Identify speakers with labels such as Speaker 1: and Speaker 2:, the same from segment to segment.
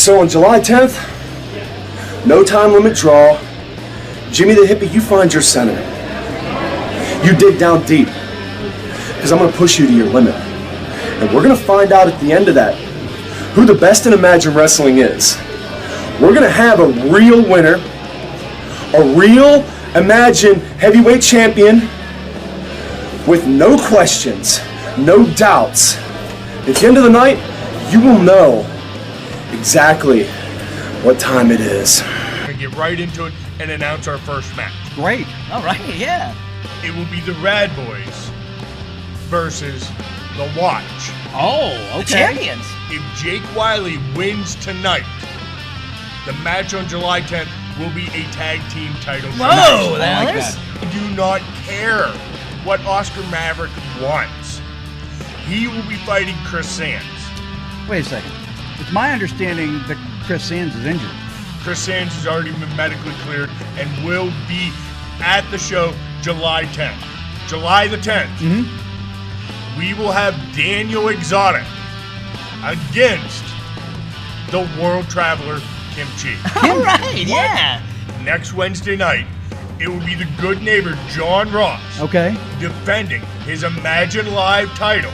Speaker 1: So on July 10th, no time limit draw, Jimmy the Hippie, you find your center. You dig down deep, because I'm going to push you to your limit. And we're going to find out at the end of that who the best in Imagine Wrestling is. We're going to have a real winner, a real Imagine heavyweight champion with no questions, no doubts. At the end of the night, you will know exactly what time it is.
Speaker 2: We're going to get right into it and announce our first match.
Speaker 3: Great.
Speaker 4: All right, yeah.
Speaker 2: It will be the Rad Boyz versus the Watch.
Speaker 3: Oh, okay.
Speaker 4: The champions.
Speaker 2: If Jake Wiley wins tonight, the match on July 10th will be a tag team title match.
Speaker 4: Whoa,
Speaker 3: that.
Speaker 2: I do not care what Oscar Maverick wants. He will be fighting Chris Sands.
Speaker 3: Wait a second. It's my understanding that Chris Sands is injured.
Speaker 2: Chris Sands has already been medically cleared and will be at the show July 10th. July the 10th.
Speaker 3: Mm-hmm.
Speaker 2: We will have Daniel Exotic against the World Traveler Kim Chee.
Speaker 4: All right, yeah.
Speaker 2: Next Wednesday night, it will be the good neighbor John Ross
Speaker 3: Okay.
Speaker 2: defending his Imagine Live title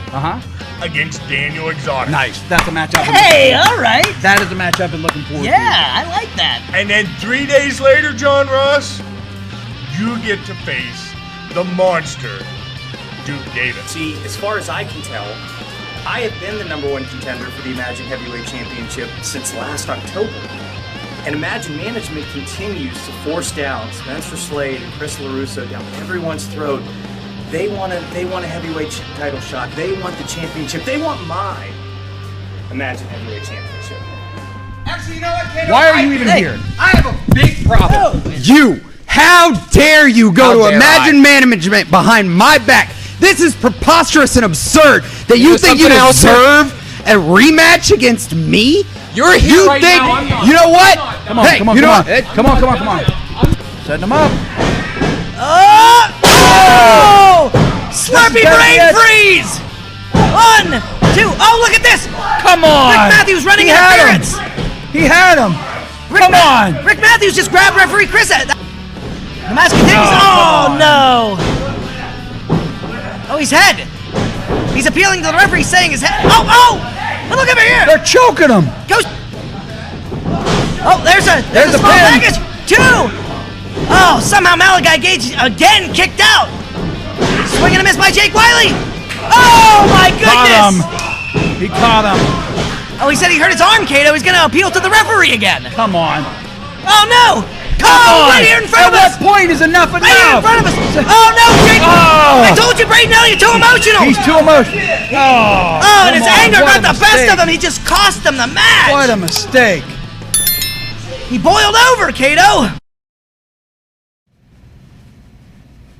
Speaker 2: against Daniel Exotic.
Speaker 3: Nice. That's a match I've been
Speaker 4: Hey,
Speaker 3: looking for.
Speaker 4: all right.
Speaker 3: That is a match I've been looking forward to.
Speaker 4: Yeah, I like that.
Speaker 2: And then 3 days later, John Ross, you get to face the monster, Duke Davis.
Speaker 5: See, as far as I can tell, I have been the #1 contender for the Imagine Heavyweight Championship since last October. And Imagine Management continues to force down Spencer Slade and Chris LaRusso down everyone's throat. They want a heavyweight title shot. They want the championship. They want my Imagine Heavyweight Championship.
Speaker 6: Actually, you know what, Kato?
Speaker 3: Why are you even here?
Speaker 6: I have a big problem.
Speaker 7: You! How dare you go
Speaker 6: How
Speaker 7: to
Speaker 6: dare
Speaker 7: Imagine Management behind my back? This is preposterous and absurd that you think you
Speaker 6: something else
Speaker 7: deserve a rematch against me?
Speaker 6: You're here
Speaker 7: You
Speaker 6: right
Speaker 7: think,
Speaker 6: now. I'm not.
Speaker 7: you know what?
Speaker 3: Come on,
Speaker 7: Hey,
Speaker 3: come on,
Speaker 7: you
Speaker 3: come
Speaker 7: know
Speaker 3: on.
Speaker 7: what?
Speaker 3: Come on. Setting them up.
Speaker 4: Oh! Slurpee
Speaker 3: gotta
Speaker 4: brain
Speaker 3: be it.
Speaker 4: freeze! 1, 2. Oh, look at this!
Speaker 3: Come on.
Speaker 4: Rick Matthews running
Speaker 3: He had
Speaker 4: interference.
Speaker 3: He had him. Come on.
Speaker 4: Rick Matthews just grabbed referee Chris. The match continues. Oh, no. Oh, he's head. He's appealing to the referee, saying his head. Oh! But look over here.
Speaker 3: They're choking him.
Speaker 4: Goes. Oh, there's a small
Speaker 3: pin.
Speaker 4: package. 2. Oh, somehow Malachi Gage again kicked out. Swing and a miss by Jake Wiley. Oh my goodness.
Speaker 3: Caught him. He caught him.
Speaker 4: Oh, he said he hurt his arm, Kato. He's gonna appeal to the referee again.
Speaker 3: Come on.
Speaker 4: Oh no!
Speaker 3: Come on.
Speaker 4: Right here in front of us.
Speaker 3: At what point is enough enough?
Speaker 4: Right here in front of us. Oh no, Jake!
Speaker 3: Oh.
Speaker 4: I told you, Braden Elliott, too emotional.
Speaker 3: He's too emotional. Oh,
Speaker 4: Oh, and his
Speaker 3: come on.
Speaker 4: anger
Speaker 3: What
Speaker 4: got
Speaker 3: a
Speaker 4: the best
Speaker 3: mistake.
Speaker 4: of him. He just cost them the match.
Speaker 3: What a mistake.
Speaker 4: He boiled over, Kato.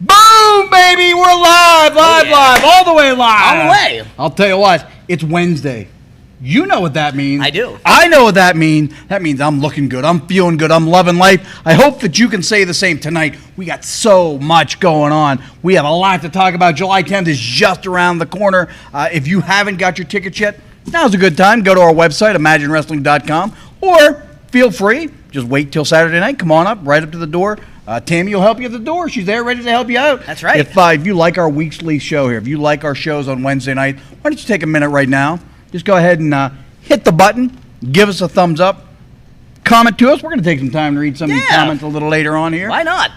Speaker 3: Boom, baby, we're live, all the way live.
Speaker 4: All the way.
Speaker 3: I'll tell you what, it's Wednesday. You know what that means.
Speaker 4: I do.
Speaker 3: I know what that means. That means I'm looking good, I'm feeling good, I'm loving life. I hope that you can say the same tonight. We got so much going on. We have a lot to talk about. July 10th is just around the corner. If you haven't got your tickets yet, now's a good time. Go to our website, imaginewrestling.com, or feel free, just wait till Saturday night. Come on up, right up to the door. Tammy will help you at the door. She's there ready to help you out.
Speaker 4: That's right.
Speaker 3: If you like our weekly show here, if you like our shows on Wednesday night, why don't you take a minute right now? Just go ahead and hit the button, give us a thumbs up, comment to us. We're going to take some time to read some of these comments a little later on here.
Speaker 4: Why not?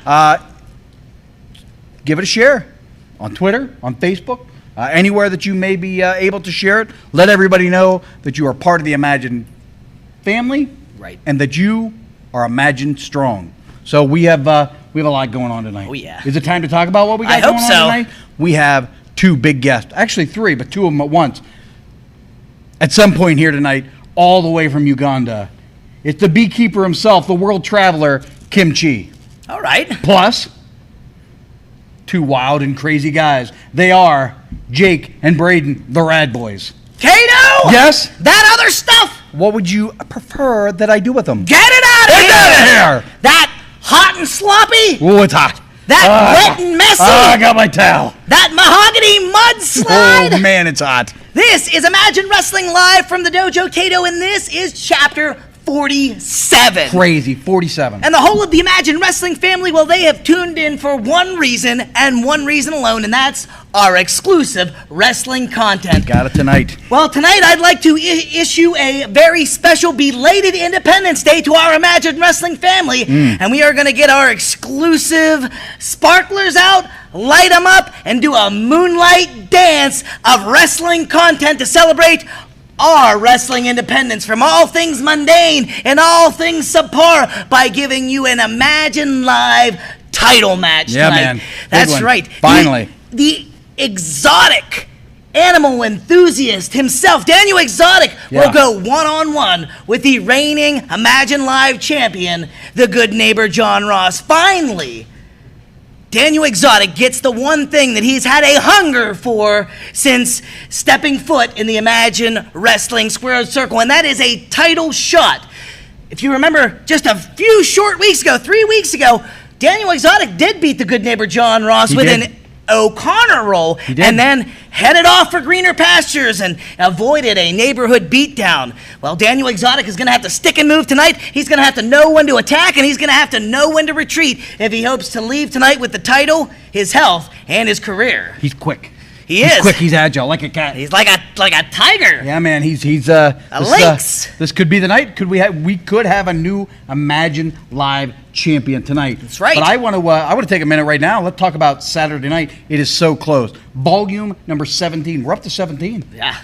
Speaker 3: Give it a share on Twitter, on Facebook, anywhere that you may be able to share it. Let everybody know that you are part of the Imagine family,
Speaker 4: Right.
Speaker 3: and that you are Imagine strong. So we have a lot going on tonight.
Speaker 4: Oh, yeah.
Speaker 3: Is it time to talk about what we got
Speaker 4: I
Speaker 3: going
Speaker 4: hope
Speaker 3: on
Speaker 4: so.
Speaker 3: tonight? We have 2 big guests. Actually 3, but 2 of them at once. At some point here tonight, all the way from Uganda, it's the beekeeper himself, the world traveler, Kim Chee.
Speaker 4: All right.
Speaker 3: Plus, 2 wild and crazy guys. They are Jake and Braden, the Rad Boyz.
Speaker 4: Kato!
Speaker 3: Yes?
Speaker 4: That other stuff!
Speaker 3: What would you prefer that I do with them?
Speaker 4: Get it out of
Speaker 3: Get
Speaker 4: here!
Speaker 3: out of here!
Speaker 4: That hot and sloppy!
Speaker 3: Ooh, it's hot.
Speaker 4: That wet and messy!
Speaker 3: I got my towel.
Speaker 4: That mahogany mudslide!
Speaker 3: Oh, man, it's hot.
Speaker 4: This is Imagine Wrestling live from the Dojo Kato, and this is Chapter 47.
Speaker 3: Crazy, 47.
Speaker 4: And the whole of the Imagine Wrestling family, well, they have tuned in for one reason and one reason alone, and that's our exclusive wrestling content.
Speaker 3: Got it tonight.
Speaker 4: Well, tonight I'd like to issue a very special belated Independence Day to our Imagine Wrestling family, and we are going to get our exclusive sparklers out, light them up, and do a moonlight dance of wrestling content to celebrate our wrestling independence from all things mundane and all things subpar by giving you an Imagine Live title match tonight.
Speaker 3: Man.
Speaker 4: That's
Speaker 3: one.
Speaker 4: right.
Speaker 3: Finally.
Speaker 4: The exotic animal enthusiast himself, Daniel Exotic, will go one-on-one with the reigning Imagine Live champion, the good neighbor John Ross. Finally, Daniel Exotic gets the one thing that he's had a hunger for since stepping foot in the Imagine Wrestling Squared Circle, and that is a title shot. If you remember, just a few short weeks ago, 3 weeks ago, Daniel Exotic did beat the good neighbor John Ross with an O'Connor roll, and then headed off for greener pastures and avoided a neighborhood beatdown. Well, Daniel Exotic is going to have to stick and move tonight. He's going to have to know when to attack, and he's going to have to know when to retreat if he hopes to leave tonight with the title, his health, and his career.
Speaker 3: He's quick.
Speaker 4: He's
Speaker 3: quick. He's agile, like a cat.
Speaker 4: He's like a tiger.
Speaker 3: Yeah, man. He's
Speaker 4: a lynx.
Speaker 3: This could be the night. We could have a new Imagine Live champion tonight.
Speaker 4: That's right.
Speaker 3: But I want to take a minute right now. Let's talk about Saturday night. It is so close. Volume number 17. We're up to 17.
Speaker 4: Yeah.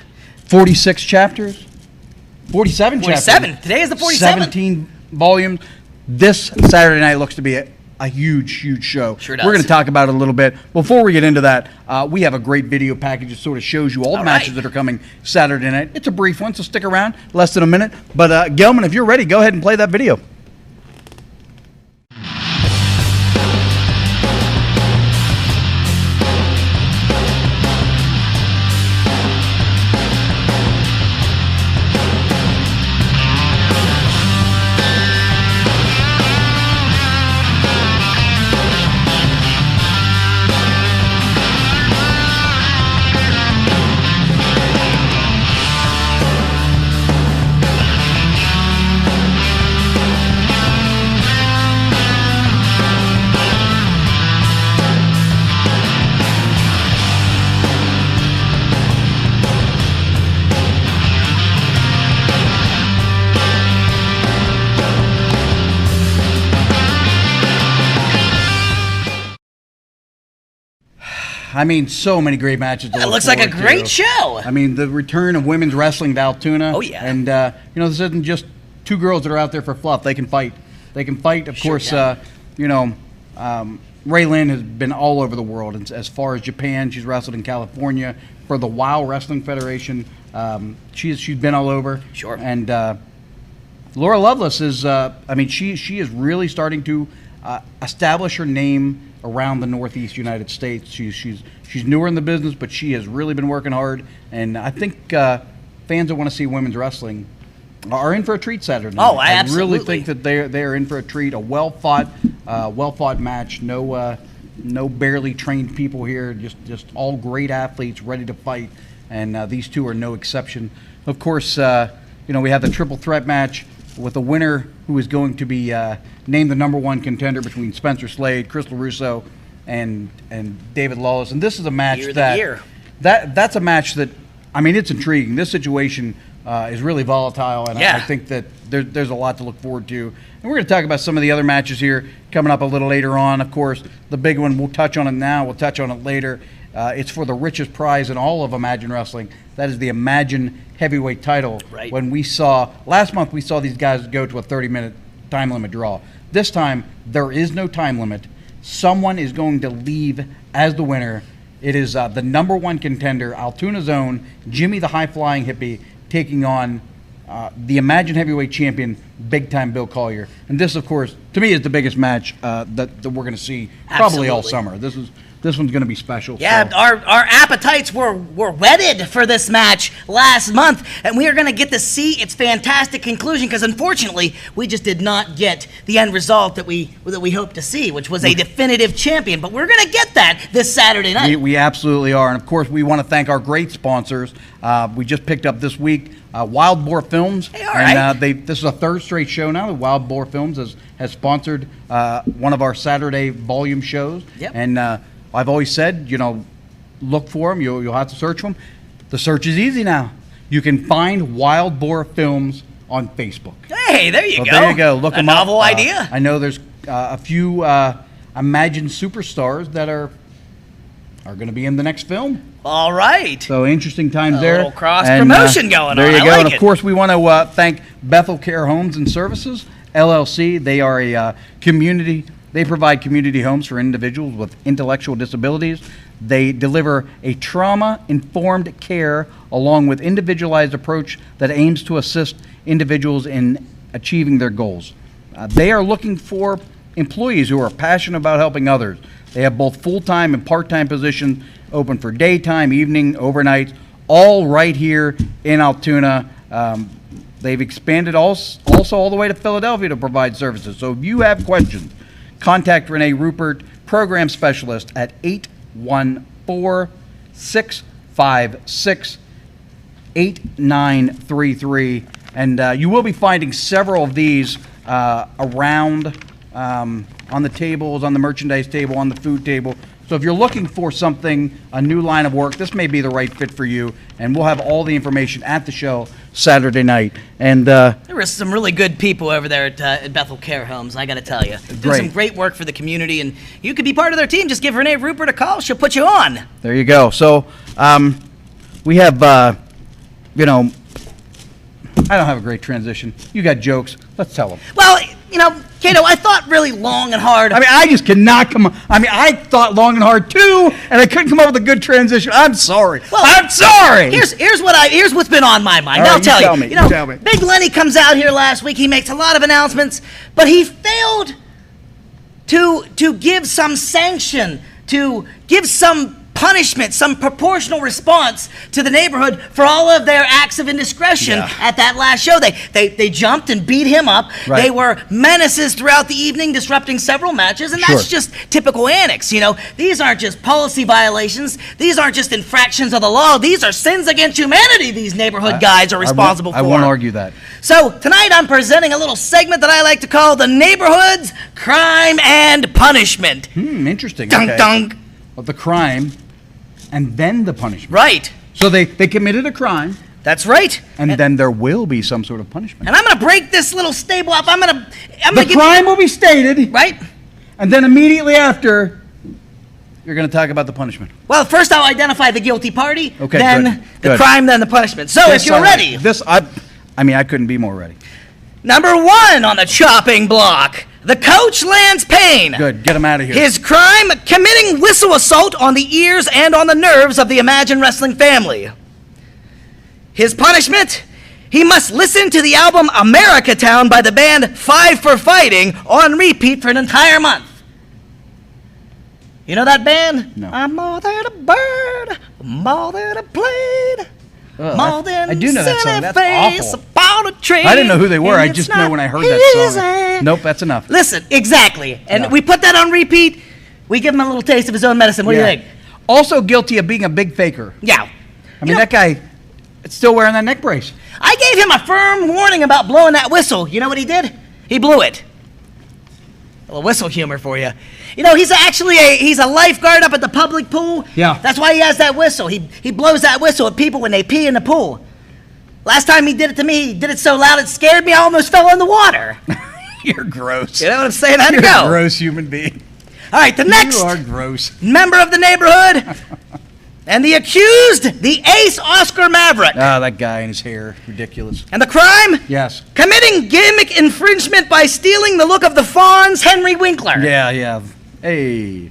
Speaker 3: 46 chapters. 47 chapters.
Speaker 4: 47. Today is the 47th.
Speaker 3: 17 volumes. This Saturday night looks to be a huge, huge show.
Speaker 4: Sure does.
Speaker 3: We're going to talk about it a little bit. Before we get into that, we have a great video package that sort of shows you all the matches that are coming Saturday night. It's a brief one, so stick around, less than a minute. But Gelman, if you're ready, go ahead and play that video. I mean, so many great matches.
Speaker 4: It looks like a great show.
Speaker 3: I mean, the return of women's wrestling to Altoona.
Speaker 4: Oh, yeah.
Speaker 3: And, this isn't just two girls that are out there for fluff. They can fight. They can fight. Of course, Ray Lynn has been all over the world. And as far as Japan, she's wrestled in California for the WOW Wrestling Federation. She's been all over.
Speaker 4: Sure.
Speaker 3: And Laura Lovelace is, she is really starting to establish her name around the Northeast United States. She's newer in the business, but she has really been working hard. And I think fans that want to see women's wrestling are in for a treat Saturday night.
Speaker 4: Oh, absolutely.
Speaker 3: I really think that they are in for a treat. A well fought match. No barely trained people here. Just all great athletes ready to fight. And these two are no exception. Of course, we have the triple threat match with a winner who is going to be named the #1 contender between Spencer Slade, Chris LaRusso, and David Lawless. And this is a match that's a match that, it's intriguing. This situation is really volatile, and I think that there's a lot to look forward to. And we're going to talk about some of the other matches here coming up a little later on. Of course, the big one, we'll touch on it now, we'll touch on it later. It's for the richest prize in all of Imagine Wrestling. That is the Imagine Heavyweight title.
Speaker 4: Right.
Speaker 3: Last month we saw these guys go to a 30-minute time limit draw. This time, there is no time limit. Someone is going to leave as the winner. It is the #1 contender, Altoona's own Jimmy the High Flying Hippie, taking on the Imagine Heavyweight Champion, Big Time Bill Collier. And this, of course, to me, is the biggest match that we're going to see probably all
Speaker 4: Absolutely.
Speaker 3: summer. This one's going to be special.
Speaker 4: Yeah,
Speaker 3: so.
Speaker 4: our appetites were whetted for this match last month, and we are going to get to see its fantastic conclusion because, unfortunately, we just did not get the end result that we hoped to see, which was a definitive champion. But we're going to get that this Saturday night.
Speaker 3: We absolutely are. And, of course, we want to thank our great sponsors. We just picked up this week Wild Boar Films.
Speaker 4: Hey, all right.
Speaker 3: And this is a third straight show now. Wild Boar Films has sponsored one of our Saturday volume shows.
Speaker 4: Yep.
Speaker 3: And I've always said, look for them. You'll have to search for them. The search is easy now. You can find Wild Boar Films on Facebook.
Speaker 4: Hey, there you
Speaker 3: So
Speaker 4: go.
Speaker 3: there you go. Look them up.
Speaker 4: A novel idea.
Speaker 3: I know there's a few imagined superstars that are going to be in the next film.
Speaker 4: All right.
Speaker 3: So interesting times
Speaker 4: A
Speaker 3: there.
Speaker 4: little cross
Speaker 3: And,
Speaker 4: promotion going
Speaker 3: there
Speaker 4: on.
Speaker 3: you
Speaker 4: I
Speaker 3: go.
Speaker 4: like
Speaker 3: And of
Speaker 4: it.
Speaker 3: course, we want to thank Bethel Care Homes and Services LLC. They are a community. They provide community homes for individuals with intellectual disabilities. They deliver a trauma-informed care along with individualized approach that aims to assist individuals in achieving their goals. They are looking for employees who are passionate about helping others. They have both full-time and part-time positions open for daytime, evening, overnight, all right here in Altoona. They've expanded also all the way to Philadelphia to provide services. So if you have questions, contact Renee Rupert, Program Specialist, at 814-656-8933. And you will be finding several of these around on the tables, on the merchandise table, on the food table. So if you're looking for something, a new line of work, this may be the right fit for you. And we'll have all the information at the show Saturday night. And
Speaker 4: There were some really good people over there at Bethel Care Homes, I got to tell you. Do some great work for the community, and you could be part of their team. Just give Renee Rupert a call. She'll put you on.
Speaker 3: there you go. So we have, I don't have a great transition. You got jokes. Let's tell them.
Speaker 4: Well, Cato, I thought really long and hard.
Speaker 3: I mean, I just cannot come. I thought long and hard too, and I couldn't come up with a good transition. I'm sorry.
Speaker 4: Well,
Speaker 3: I'm sorry.
Speaker 4: Here's what's been on my mind.
Speaker 3: All right,
Speaker 4: I'll
Speaker 3: you
Speaker 4: tell
Speaker 3: tell
Speaker 4: you.
Speaker 3: me,
Speaker 4: You know,
Speaker 3: you tell me.
Speaker 4: Big Lenny comes out here last week. He makes a lot of announcements, but he failed to give some sanction, to give some punishment, some proportional response to the neighborhood for all of their acts of indiscretion at that last show. They jumped and beat him up.
Speaker 3: Right.
Speaker 4: They were menaces throughout the evening, disrupting several matches, and that's just typical annex. These aren't just policy violations. These aren't just infractions of the law. These are sins against humanity these neighborhood guys are responsible for.
Speaker 3: I won't argue that.
Speaker 4: So tonight I'm presenting a little segment that I like to call the Neighborhood's Crime and Punishment.
Speaker 3: Interesting.
Speaker 4: Dunk
Speaker 3: Okay.
Speaker 4: dunk.
Speaker 3: Well, the crime and then the punishment.
Speaker 4: Right.
Speaker 3: So they committed a crime,
Speaker 4: That's right.
Speaker 3: and then there will be some sort of punishment.
Speaker 4: And I'm going to break this little stable up. I'm going to
Speaker 3: The crime will be stated,
Speaker 4: right?
Speaker 3: and then immediately after, you're going to talk about the punishment.
Speaker 4: Well, first I'll identify the guilty party,
Speaker 3: Okay,
Speaker 4: then
Speaker 3: good,
Speaker 4: the
Speaker 3: good.
Speaker 4: crime, then the punishment. So if you're ready,
Speaker 3: I couldn't be more ready.
Speaker 4: number one on the chopping block, the coach lands Payne.
Speaker 3: Good, get him out of here.
Speaker 4: His crime, committing whistle assault on the ears and on the nerves of the Imagine Wrestling family. His punishment, he must listen to the album America Town by the band Five for Fighting on repeat for an entire month. You know that band?
Speaker 3: No.
Speaker 4: I'm more than a bird, more than a plane, more than
Speaker 3: I do know that song. That's
Speaker 4: face
Speaker 3: awful.
Speaker 4: about a train.
Speaker 3: I didn't know who they were.
Speaker 4: and
Speaker 3: I
Speaker 4: it's
Speaker 3: just know
Speaker 4: not
Speaker 3: when I heard that song.
Speaker 4: easy.
Speaker 3: Nope, that's enough.
Speaker 4: Listen, exactly. And
Speaker 3: Yeah.
Speaker 4: we put that on repeat. We give him a little taste of his own medicine. What do you
Speaker 3: Yeah.
Speaker 4: think?
Speaker 3: Also guilty of being a big faker.
Speaker 4: Yeah.
Speaker 3: I mean, that guy is still wearing that neck brace.
Speaker 4: I gave him a firm warning about blowing that whistle. You know what he did? He blew it. A little whistle humor for you. He's actually he's a lifeguard up at the public pool.
Speaker 3: Yeah.
Speaker 4: That's why he has that whistle. He blows that whistle at people when they pee in the pool. Last time he did it to me, he did it so loud it scared me I almost fell in the water.
Speaker 3: You're gross.
Speaker 4: You know what I'm saying? How'd
Speaker 3: You're
Speaker 4: it go?
Speaker 3: a gross human being.
Speaker 4: All right, the next
Speaker 3: You are gross.
Speaker 4: member of the neighborhood and the accused, the ace Oscar Maverick.
Speaker 3: Ah, that guy and his hair. Ridiculous.
Speaker 4: And the crime?
Speaker 3: Yes.
Speaker 4: Committing gimmick infringement by stealing the look of the Fonz, Henry Winkler.
Speaker 3: Yeah. Hey. You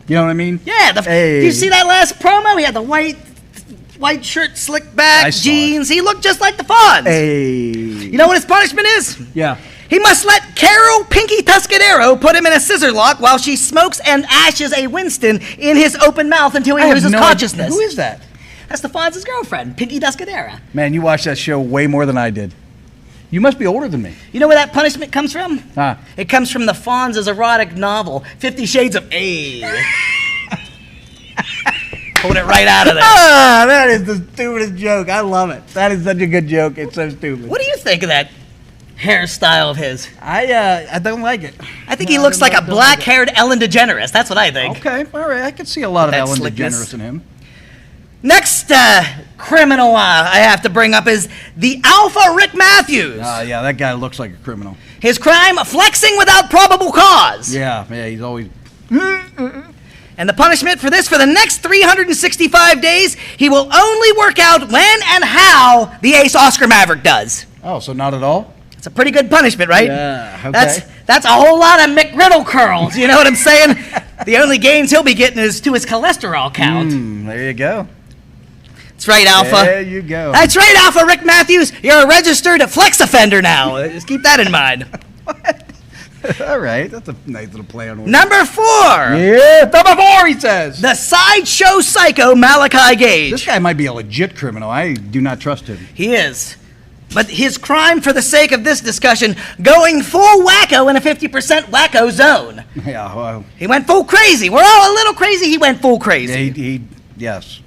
Speaker 3: know what I mean?
Speaker 4: Yeah,
Speaker 3: Hey.
Speaker 4: Do you see that last promo? He had the white shirt, slick back,
Speaker 3: I saw
Speaker 4: jeans. He looked just like the Fonz.
Speaker 3: Hey.
Speaker 4: You know what his punishment is?
Speaker 3: Yeah.
Speaker 4: He must let Carol Pinky Tuscadero put him in a scissor lock while she smokes and ashes a Winston in his open mouth until he loses consciousness.
Speaker 3: Who is that?
Speaker 4: That's the Fonz's girlfriend, Pinky Tuscadero.
Speaker 3: Man, you watched that show way more than I did. You must be older than me.
Speaker 4: You know where that punishment comes from?
Speaker 3: Huh.
Speaker 4: It comes from the Fonz's erotic novel, 50 Shades of A. Pulled it right out of there.
Speaker 3: Ah, that is the stupidest joke. I love it. That is such a good joke. It's so stupid.
Speaker 4: What do you think of that hairstyle of his?
Speaker 3: I don't like it.
Speaker 4: I think he looks like a black-haired Ellen DeGeneres. That's what I think.
Speaker 3: Okay, all right. I can see a lot of
Speaker 4: That
Speaker 3: Ellen
Speaker 4: slickness.
Speaker 3: DeGeneres in him.
Speaker 4: Next criminal I have to bring up is the Alpha Rick Matthews.
Speaker 3: Yeah, that guy looks like a criminal.
Speaker 4: His crime, flexing without probable cause.
Speaker 3: Yeah, he's always...
Speaker 4: And the punishment for this, for the next 365 days, he will only work out when and how the ace Oscar Maverick does.
Speaker 3: Oh, so not at all?
Speaker 4: It's a pretty good punishment, right?
Speaker 3: Yeah, okay.
Speaker 4: That's a whole lot of McGriddle curls, you know what I'm saying? The only gains he'll be getting is to his cholesterol count.
Speaker 3: There you go.
Speaker 4: That's right, Alpha.
Speaker 3: There you go.
Speaker 4: That's right, Alpha Rick Matthews. You're a registered flex offender now. Just keep that in mind.
Speaker 3: All right, that's a nice little play on words.
Speaker 4: Number 4.
Speaker 3: Yeah, number 4, he says.
Speaker 4: The sideshow psycho Malachi Gage.
Speaker 3: This guy might be a legit criminal. I do not trust him.
Speaker 4: He is. But his crime, for the sake of this discussion, going full wacko in a 50% wacko zone.
Speaker 3: Yeah, well...
Speaker 4: He went full crazy. We're all a little crazy. He went full crazy.
Speaker 3: Yes.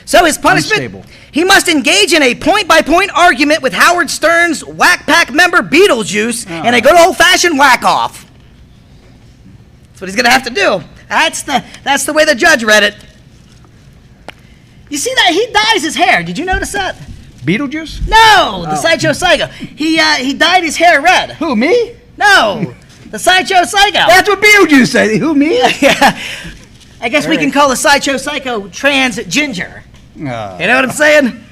Speaker 4: So his punishment,
Speaker 3: Unstable.
Speaker 4: he must engage in a point-by-point argument with Howard Stern's Whack Pack member Beetlejuice in a good old-fashioned whack-off. That's what he's going to have to do. That's the way the judge read it. You see that? He dyes his hair. Did you notice that?
Speaker 3: Beetlejuice?
Speaker 4: No, the Sideshow Psycho. He dyed his hair red.
Speaker 3: Who, me?
Speaker 4: No, the Sideshow Psycho.
Speaker 3: That's what Beetlejuice said. Who, me?
Speaker 4: Yeah. I guess we can call the Sideshow Psycho trans ginger. You know what I'm saying?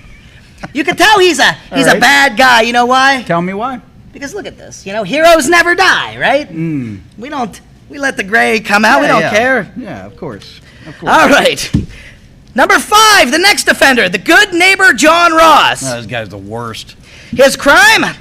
Speaker 4: You can tell he's a
Speaker 3: right.
Speaker 4: bad guy. You know why?
Speaker 3: Tell me why.
Speaker 4: Because look at this. You know, heroes never die, right? We don't. We let the gray come out. We don't care.
Speaker 3: Yeah, of course. Of course.
Speaker 4: All right. Number 5, the next offender, the good neighbor John Ross.
Speaker 3: Oh, this guy's the worst.
Speaker 4: His crime?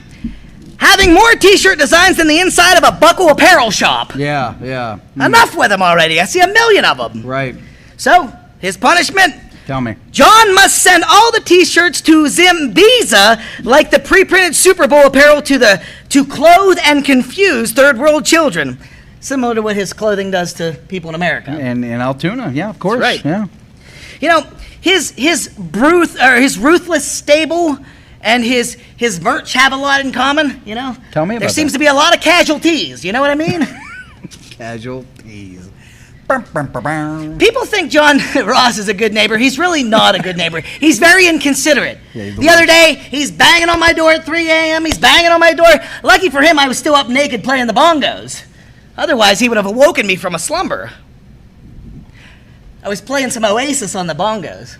Speaker 4: Having more T-shirt designs than the inside of a Buckle apparel shop.
Speaker 3: Yeah.
Speaker 4: Enough with them already. I see a million of them.
Speaker 3: Right.
Speaker 4: So, his punishment?
Speaker 3: Tell me.
Speaker 4: John must send all the T-shirts to Zimbiza like the pre-printed Super Bowl apparel to clothe and confuse third world children. Similar to what his clothing does to people in America.
Speaker 3: And Altoona, yeah, of course.
Speaker 4: That's right.
Speaker 3: Yeah.
Speaker 4: You know, his ruthless stable and his merch have a lot in common, you know?
Speaker 3: Tell me about
Speaker 4: There seems
Speaker 3: that.
Speaker 4: to be a lot of casualties, you know what I mean?
Speaker 3: Casualties.
Speaker 4: People think John Ross is a good neighbor. He's really not a good neighbor. He's very inconsiderate.
Speaker 3: Yeah, he's
Speaker 4: the other day, he's banging on my door at 3 a.m. He's banging on my door. Lucky for him, I was still up naked playing the bongos. Otherwise, he would have awoken me from a slumber. I was playing some Oasis on the bongos.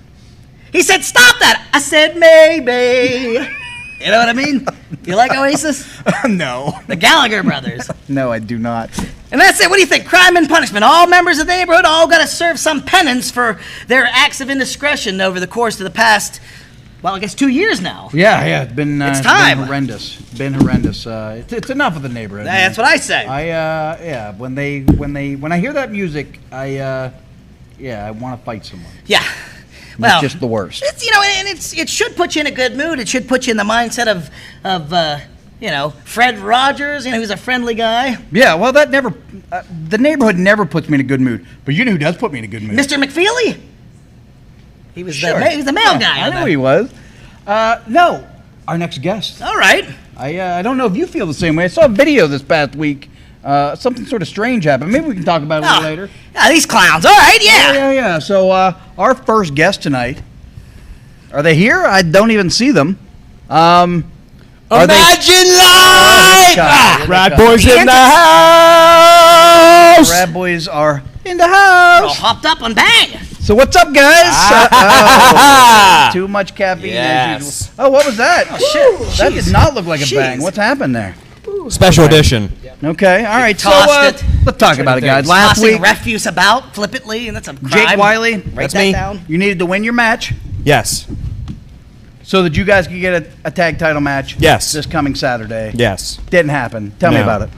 Speaker 4: He said, "Stop that!" I said, "Maybe." You know what I mean? You like Oasis?
Speaker 3: No.
Speaker 4: The Gallagher brothers.
Speaker 3: No, I do not.
Speaker 4: And that's it. What do you think? Crime and punishment. All members of the neighborhood all got to serve some penance for their acts of indiscretion over the course of the past, well, I guess 2 years now.
Speaker 3: Yeah. It's been.
Speaker 4: It's time.
Speaker 3: Been horrendous. Been horrendous. It's enough of the neighborhood.
Speaker 4: That's what I say.
Speaker 3: When I hear that music, I want to fight someone.
Speaker 4: Yeah.
Speaker 3: It's
Speaker 4: Well,
Speaker 3: just the worst.
Speaker 4: It's, you know, and it should put you in a good mood. It should put you in the mindset of Fred Rogers, who's a friendly guy.
Speaker 3: Yeah, well, that never, the neighborhood never puts me in a good mood. But you know who does put me in a good mood?
Speaker 4: Mr. McFeely. He was
Speaker 3: Sure.
Speaker 4: the male guy.
Speaker 3: I knew he was. No, our next guest.
Speaker 4: All right.
Speaker 3: I don't know if you feel the same way. I saw a video this past week. Something sort of strange happened. Maybe we can talk about it a little later.
Speaker 4: Yeah, these clowns. All right, yeah.
Speaker 3: Yeah. So our first guest tonight, are they here? I don't even see them. Are
Speaker 8: Imagine Live!
Speaker 3: Rad
Speaker 8: Boyz in the house!
Speaker 3: Rad Boyz are in the
Speaker 4: All
Speaker 3: house.
Speaker 4: hopped up and bang.
Speaker 3: So what's up, guys? Too much caffeine
Speaker 8: Yes.
Speaker 3: as usual. Oh, what was that? Oh,
Speaker 4: shit.
Speaker 3: That did not look like a bang.
Speaker 4: Jeez.
Speaker 3: What's happened there?
Speaker 8: Special edition.
Speaker 3: Okay, all right. So
Speaker 4: tossed it.
Speaker 3: let's talk about it, guys. Last
Speaker 4: Tossing
Speaker 3: week,
Speaker 4: refuse about flippantly, and that's a crime.
Speaker 3: Jake Wiley,
Speaker 4: Write
Speaker 8: That's
Speaker 4: that
Speaker 8: me.
Speaker 4: down.
Speaker 3: you needed to win your match.
Speaker 8: Yes.
Speaker 3: so that you guys could get a tag title match.
Speaker 8: Yes.
Speaker 3: This coming Saturday.
Speaker 8: Yes.
Speaker 3: Didn't happen. Tell me
Speaker 8: No.
Speaker 3: about it.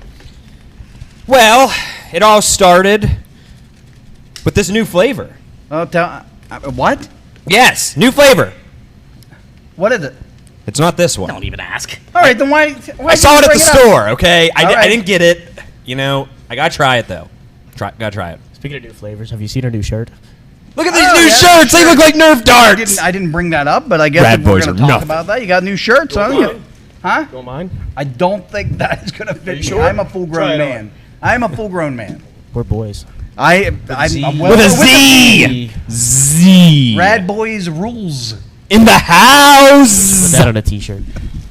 Speaker 8: Well, it all started with this new flavor.
Speaker 3: Oh, what?
Speaker 8: Yes, new flavor.
Speaker 3: What is it?
Speaker 8: It's not this one.
Speaker 4: Don't even ask.
Speaker 3: All right, then why
Speaker 8: I saw it at the store, okay?
Speaker 3: All right.
Speaker 8: I didn't get it. You know, I gotta try it, though. Gotta try it.
Speaker 9: Speaking of new flavors, have you seen our new shirt?
Speaker 8: Look at these new shirts. They look like Nerf darts.
Speaker 3: I didn't bring that up, but I guess
Speaker 8: Rad
Speaker 3: if we're
Speaker 8: boys
Speaker 3: going
Speaker 8: are
Speaker 3: to talk
Speaker 8: nothing.
Speaker 3: about that, you got new shirts, huh?
Speaker 9: mine.
Speaker 3: Huh?
Speaker 9: Don't mind.
Speaker 3: I don't think that is going to fit me.
Speaker 9: sure?
Speaker 3: I'm a
Speaker 9: Try
Speaker 3: full-grown
Speaker 9: it
Speaker 3: man. I'm a full-grown man.
Speaker 9: We're boys.
Speaker 3: I'm well
Speaker 8: With a
Speaker 3: aware
Speaker 8: Z. Z.
Speaker 3: Rad Boys rules.
Speaker 8: In the
Speaker 9: Put
Speaker 8: house.
Speaker 9: that on a t-shirt.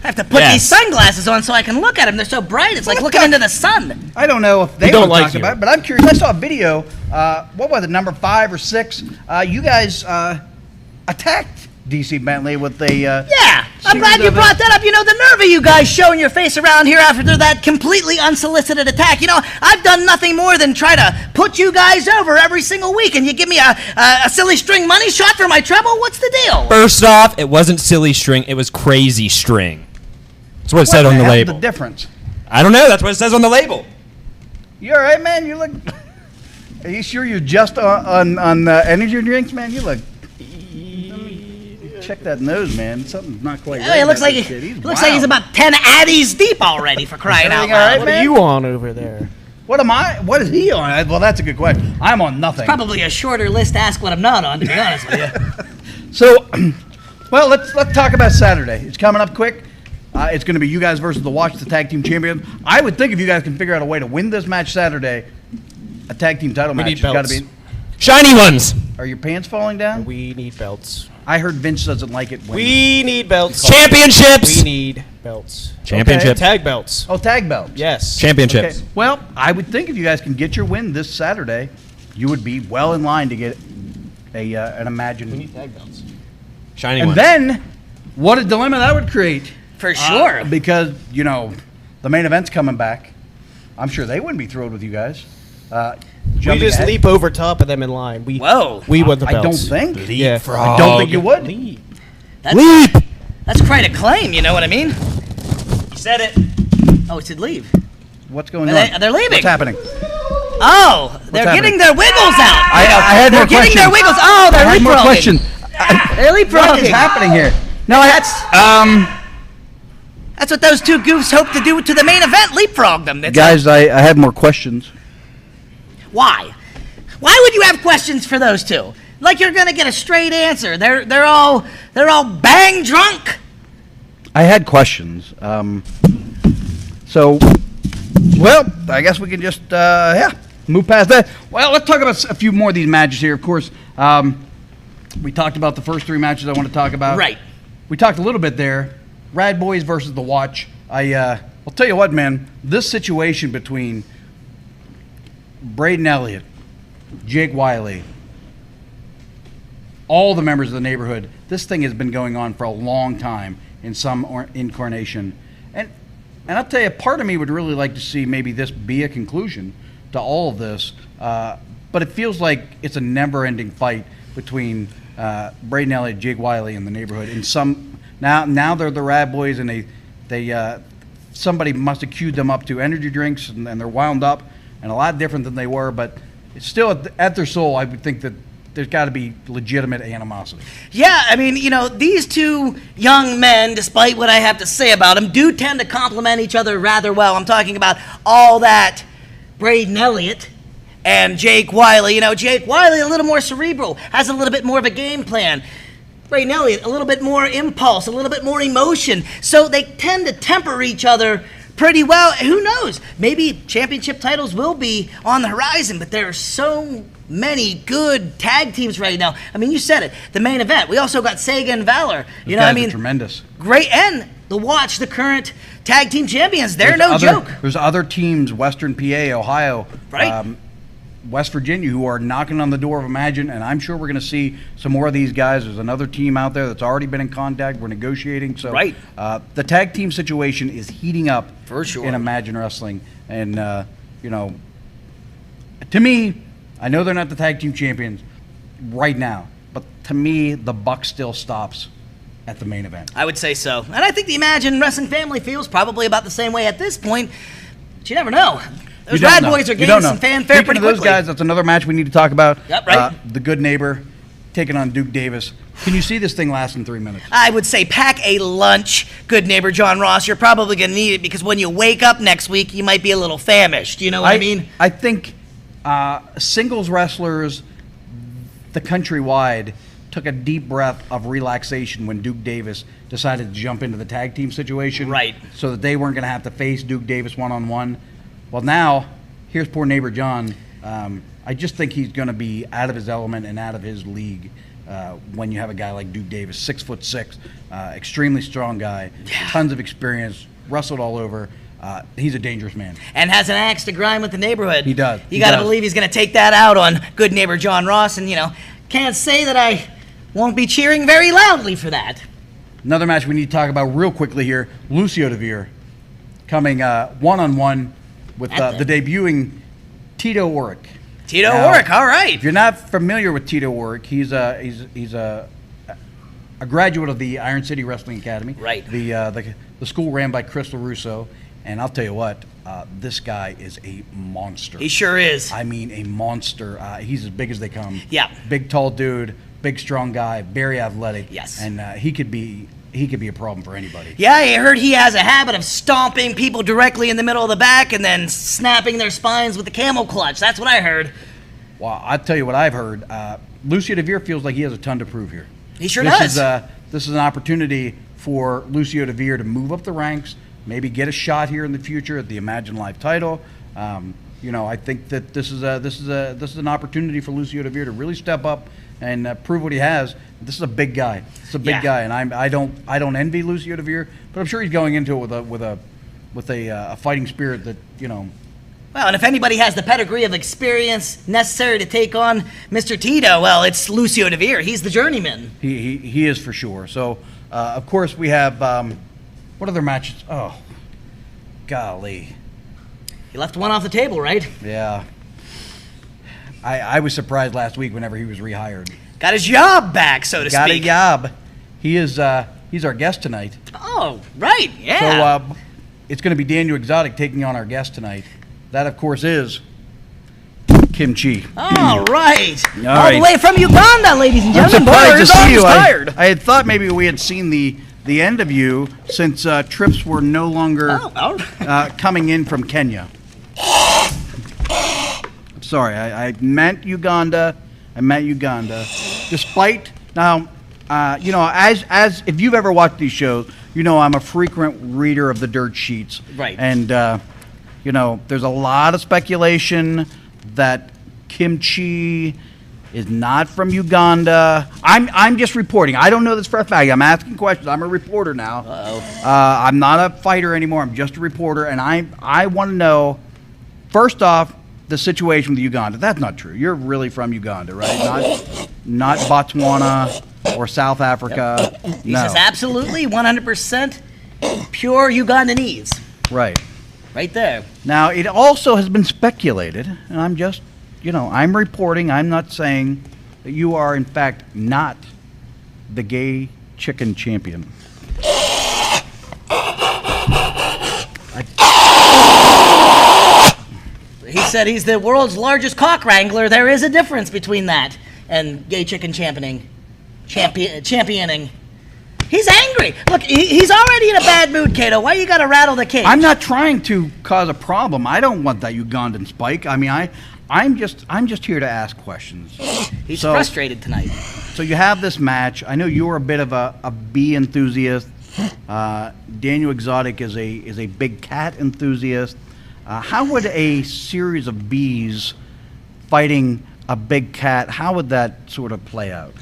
Speaker 4: I have to put
Speaker 8: Yes.
Speaker 4: these sunglasses on so I can look at them. They're so bright. It's like looking into the sun.
Speaker 3: I don't know if they
Speaker 9: We don't
Speaker 3: want to
Speaker 9: like
Speaker 3: talk
Speaker 9: you.
Speaker 3: about it, but I'm curious. I saw a video. What was it, number 5 or 6? You guys attacked DC Bentley with a.
Speaker 4: Yeah, I'm glad you brought that up. You know, the nerve of you guys showing your face around here after that completely unsolicited attack. You know, I've done nothing more than try to put you guys over every single week, and you give me a silly string money shot for my trouble? What's the deal?
Speaker 8: First off, it wasn't silly string. It was crazy string. That's what it said on the label.
Speaker 3: The difference.
Speaker 8: I don't know. That's what it says on the label.
Speaker 3: You all right, man? You look. Are you sure you're just on energy drinks, man? You look. Check that nose, man. Something's not quite right.
Speaker 4: Hey, it looks
Speaker 3: about
Speaker 4: like
Speaker 3: this kid.
Speaker 4: he's about 10 Addies deep already, for crying out
Speaker 3: Everything all right,
Speaker 4: loud.
Speaker 9: What
Speaker 3: man?
Speaker 9: are you on over there?
Speaker 3: What am I? What is he on? Well, that's a good question. I'm on nothing.
Speaker 4: Probably a shorter list to ask what I'm not on, to be honest with you.
Speaker 3: So, well, let's talk about Saturday. It's coming up quick. It's going to be you guys versus the Watch, the tag team champions. I would think if you guys can figure out a way to win this match Saturday, a tag team title match
Speaker 9: need
Speaker 3: has got to
Speaker 9: belts.
Speaker 3: be.
Speaker 8: Shiny ones.
Speaker 3: Are your pants falling down?
Speaker 9: We need belts.
Speaker 3: I heard Vince doesn't like it when.
Speaker 9: We need belts.
Speaker 8: Championships.
Speaker 9: We need belts.
Speaker 8: Championships.
Speaker 9: Tag belts.
Speaker 3: Oh, tag belts.
Speaker 9: Yes.
Speaker 8: Championships.
Speaker 3: Okay. Well, I would think if you guys can get your win this Saturday, you would be well in line to get an Imagine.
Speaker 9: We need tag belts.
Speaker 8: Shiny
Speaker 3: And
Speaker 8: ones.
Speaker 3: then, what a dilemma that would create.
Speaker 4: For sure.
Speaker 3: Because, you know, the main event's coming back. I'm sure they wouldn't be thrilled with you guys.
Speaker 9: We
Speaker 3: Jumping
Speaker 9: just
Speaker 3: ahead.
Speaker 9: leap over top of them in line.
Speaker 4: Whoa.
Speaker 9: We want the
Speaker 3: I don't
Speaker 9: belts.
Speaker 3: think.
Speaker 9: Yeah.
Speaker 3: I don't think you would.
Speaker 9: Leap.
Speaker 4: That's quite a claim, you know what I mean?
Speaker 8: You said it.
Speaker 4: Oh, it said leave.
Speaker 3: What's going
Speaker 4: They're
Speaker 3: on?
Speaker 4: leaving.
Speaker 3: What's happening?
Speaker 4: Oh, they're
Speaker 3: happening?
Speaker 4: getting their wiggles out.
Speaker 3: I had
Speaker 4: they're
Speaker 3: more
Speaker 4: getting
Speaker 3: questions.
Speaker 4: their wiggles. Oh, they're
Speaker 3: I had more
Speaker 4: leapfrogging.
Speaker 3: questions.
Speaker 4: They're leapfrogging.
Speaker 3: What is happening here? No,
Speaker 4: That's what those two goofs hope to do to the main event, leapfrog them. That's
Speaker 3: guys, I had more questions.
Speaker 4: why? Why would you have questions for those two? Like you're gonna get a straight answer. They're all bang drunk.
Speaker 3: I had questions. So, well, I guess we can just move past that. Well, let's talk about a few more of these matches here. Of course, we talked about the first 3 matches I want to talk about.
Speaker 4: Right.
Speaker 3: We talked a little bit there. Rad Boys versus the Watch. I'll tell you what, man. This situation between Braden Elliott, Jake Wiley, all the members of the neighborhood, this thing has been going on for a long time in some incarnation. And I'll tell you, part of me would really like to see maybe this be a conclusion to all of this. But it feels like it's a never-ending fight between Braden Elliott, Jake Wiley, and the neighborhood. In some now they're the Rad Boys, and they somebody must have queued them up to energy drinks, and they're wound up and a lot different than they were. But it's still at their soul, I would think that there's got to be legitimate animosity.
Speaker 4: Yeah, I mean, you know, these two young men, despite what I have to say about them, do tend to complement each other rather well. I'm talking about all that Braden Elliott and Jake Wiley. You know, Jake Wiley a little more cerebral, has a little bit more of a game plan. Braden Elliott a little bit more impulse, a little bit more emotion. So they tend to temper each other pretty well. Who knows? Maybe championship titles will be on the horizon, but there are so many good tag teams right now. I mean, you said it. The main event. We also got Sega and Valor. You know,
Speaker 3: Guys
Speaker 4: I
Speaker 3: are
Speaker 4: mean,
Speaker 3: tremendous.
Speaker 4: great. And the Watch, the current tag team champions. They're no joke.
Speaker 3: There's other teams, Western PA, Ohio,
Speaker 4: Right.
Speaker 3: West Virginia, who are knocking on the door of Imagine, and I'm sure we're going to see some more of these guys. There's another team out there that's already been in contact. We're negotiating. So
Speaker 4: Right.
Speaker 3: The tag team situation is heating up
Speaker 4: For sure.
Speaker 3: in Imagine Wrestling. And, you know, to me, I know they're not the tag team champions right now, but to me, the buck still stops at the main event.
Speaker 4: I would say so. And I think the Imagine Wrestling family feels probably about the same way at this point. But you never know. Those Bad Boys are gaining some fanfare pretty quickly.
Speaker 3: Those guys, that's another match we need to talk about.
Speaker 4: Yep, right.
Speaker 3: The Good Neighbor taking on Duke Davis. Can you see this thing lasting 3 minutes?
Speaker 4: I would say pack a lunch, Good Neighbor John Ross. You're probably going to need it because when you wake up next week, you might be a little famished. You know what I mean?
Speaker 3: I think singles wrestlers, the countrywide, took a deep breath of relaxation when Duke Davis decided to jump into the tag team situation.
Speaker 4: Right.
Speaker 3: So that they weren't going to have to face Duke Davis one-on-one. Well, now, here's poor neighbor John. I just think he's going to be out of his element and out of his league when you have a guy like Duke Davis, 6'6", extremely strong guy, tons of experience, wrestled all over. He's a dangerous man.
Speaker 4: And has an axe to grind with the neighborhood.
Speaker 3: He does.
Speaker 4: You got to believe he's going to take that out on Good Neighbor John Ross. And, can't say that I won't be cheering very loudly for that.
Speaker 3: Another match we need to talk about real quickly here. Lucio DeVere coming one-on-one with the debuting Tito Orrick.
Speaker 4: Tito Orrick, all right.
Speaker 3: If you're not familiar with Tito Orrick, he's a graduate of the Iron City Wrestling Academy.
Speaker 4: Right.
Speaker 3: The school ran by Chris LaRusso, and I'll tell you what, this guy is a monster.
Speaker 4: He sure is.
Speaker 3: I mean, a monster. He's as big as they come.
Speaker 4: Yeah.
Speaker 3: Big, tall dude, big, strong guy, very athletic.
Speaker 4: Yes.
Speaker 3: And he could be a problem for anybody.
Speaker 4: Yeah, I heard he has a habit of stomping people directly in the middle of the back and then snapping their spines with the camel clutch. That's what I heard.
Speaker 3: Well, I'll tell you what I've heard. Lucio DeVere feels like he has a ton to prove here.
Speaker 4: He sure does.
Speaker 3: This is an opportunity for Lucio DeVere to move up the ranks, maybe get a shot here in the future at the Imagine Live title. I think that this is an opportunity for Lucio DeVere to really step up and prove what he has. This is a big guy. It's a big guy, and I don't envy Lucio DeVere, but I'm sure he's going into it with a fighting spirit that
Speaker 4: Well, and if anybody has the pedigree of experience necessary to take on Mr. Tito, well, it's Lucio DeVere. He's the journeyman.
Speaker 3: He is for sure. So, of course, we have what other matches? Oh, golly.
Speaker 4: He left one off the table, right?
Speaker 3: Yeah. I was surprised last week whenever he was rehired.
Speaker 4: Got his job back, so to speak.
Speaker 3: Got a job. He's our guest tonight.
Speaker 4: Oh, right, yeah.
Speaker 3: So it's going to be Daniel Exotic taking on our guest tonight. That, of course, is Chee.
Speaker 4: All right.
Speaker 3: All right.
Speaker 4: the way from Uganda, ladies and
Speaker 3: I'm
Speaker 4: gentlemen.
Speaker 3: surprised to see you. I had thought maybe we had seen the end of you since trips were no longer coming in from Kenya. Sorry, I meant Uganda. Despite now, as if you've ever watched these shows, I'm a frequent reader of the dirt sheets.
Speaker 4: Right.
Speaker 3: And there's a lot of speculation that Chee is not from Uganda. I'm just reporting. I don't know this for a fact. I'm asking questions. I'm a reporter now. I'm not a fighter anymore. I'm just a reporter, and I want to know, first off, the situation with Uganda. That's not true. You're really from Uganda, right? Not Botswana or South Africa.
Speaker 4: Yep. This is absolutely 100% pure Ugandanese.
Speaker 3: Right.
Speaker 4: Right there.
Speaker 3: Now, it also has been speculated, and I'm just, I'm reporting. I'm not saying that you are, in fact, not the gay chicken champion.
Speaker 4: He said he's the world's largest cock wrangler. There is a difference between that and gay chicken championing. He's angry. Look, he's already in a bad mood, Kato. Why you got to rattle the cage?
Speaker 3: I'm not trying to cause a problem. I don't want that Ugandan spike. I mean, I'm just here to ask questions.
Speaker 4: He's frustrated tonight.
Speaker 3: So you have this match. I know you're a bit of a bee enthusiast. Daniel Exotic is a big cat enthusiast. How would a series of bees fighting a big cat, how would that sort of play out?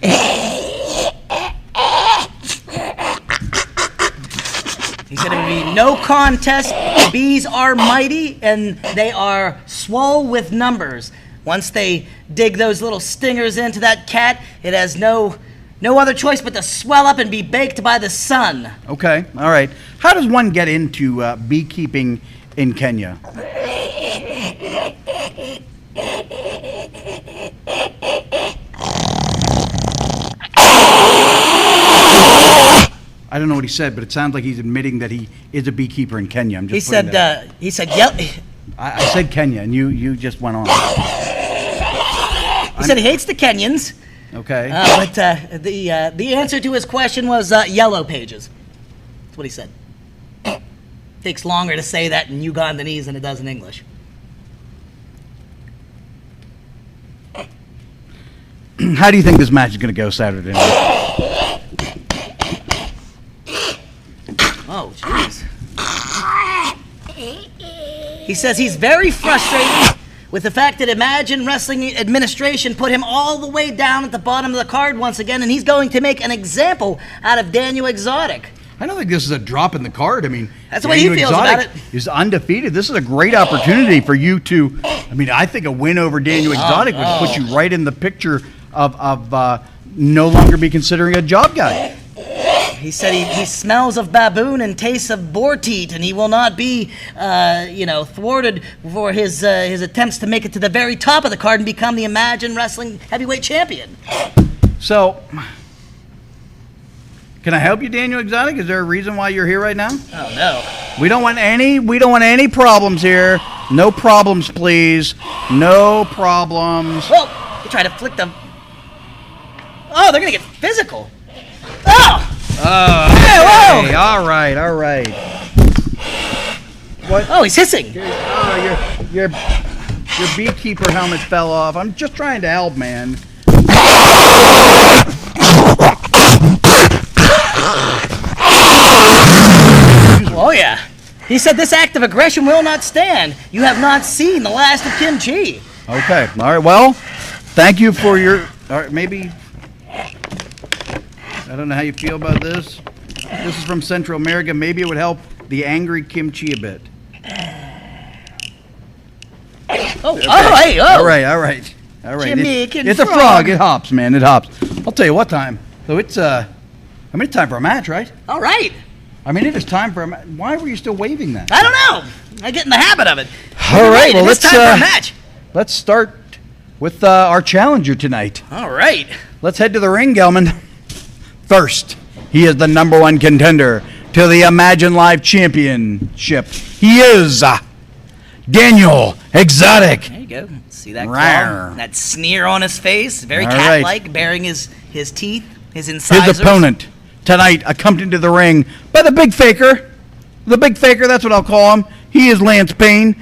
Speaker 4: He said it would be no contest. The bees are mighty, and they are swole with numbers. Once they dig those little stingers into that cat, it has no other choice but to swell up and be baked by the sun.
Speaker 3: Okay, all right. How does one get into beekeeping in Kenya? I don't know what he said, but it sounds like he's admitting that he is a beekeeper in Kenya. I'm just
Speaker 4: He said,
Speaker 3: I said Kenya, and you just went on.
Speaker 4: He said he hates the Kenyans.
Speaker 3: Okay.
Speaker 4: But the answer to his question was Yellow Pages. That's what he said. Takes longer to say that in Ugandese than it does in English.
Speaker 3: How do you think this match is going to go Saturday night?
Speaker 4: Oh, jeez. He says he's very frustrated with the fact that Imagine Wrestling Administration put him all the way down at the bottom of the card once again, and he's going to make an example out of Daniel Exotic.
Speaker 3: I don't think this is a drop in the card. I mean,
Speaker 4: that's the way he feels about it.
Speaker 3: Is undefeated. This is a great opportunity for you to. I mean, I think a win over Daniel Exotic would put you right in the picture of no longer be considering a job guy.
Speaker 4: He said he smells of baboon and tastes of boar teat, and he will not be, thwarted for his attempts to make it to the very top of the card and become the Imagine Wrestling Heavyweight Champion.
Speaker 3: So, can I help you, Daniel Exotic? Is there a reason why you're here right now?
Speaker 4: Oh no.
Speaker 3: We don't want any problems here. No problems, please. No problems.
Speaker 4: Whoa! He tried to flick them. Oh, they're gonna get physical. Oh!
Speaker 3: Hey, all right. What?
Speaker 4: Oh, he's hissing.
Speaker 3: Oh, your beekeeper helmet fell off. I'm just trying to help, man.
Speaker 4: Oh yeah. He said this act of aggression will not stand. You have not seen the last of Kim Chee.
Speaker 3: Okay. All right. Well, thank you for your. All right, maybe. I don't know how you feel about this. This is from Central America. Maybe it would help the angry Kim Chee a bit.
Speaker 4: Oh, okay. Hey, oh.
Speaker 3: All right.
Speaker 4: Jamaican
Speaker 3: it's a frog. It hops, man. It hops. I'll tell you what time. So it's it's time for a match, right?
Speaker 4: All right.
Speaker 3: I mean, it is time for a match. Why were you still waving that?
Speaker 4: I don't know. I get in the habit of it.
Speaker 3: All right. Well,
Speaker 4: it's time for a match.
Speaker 3: Let's start with our challenger tonight.
Speaker 4: All right.
Speaker 3: Let's head to the ring, Gelman. First, he is the #1 contender to the Imagine Live Championship. He is Daniel Exotic.
Speaker 4: There you go. See that claw? That sneer on his face. Very cat-like, bearing his teeth, his incisors.
Speaker 3: His opponent tonight, accompanied to the ring by the Big Faker. The Big Faker, that's what I'll call him. He is Lance Payne.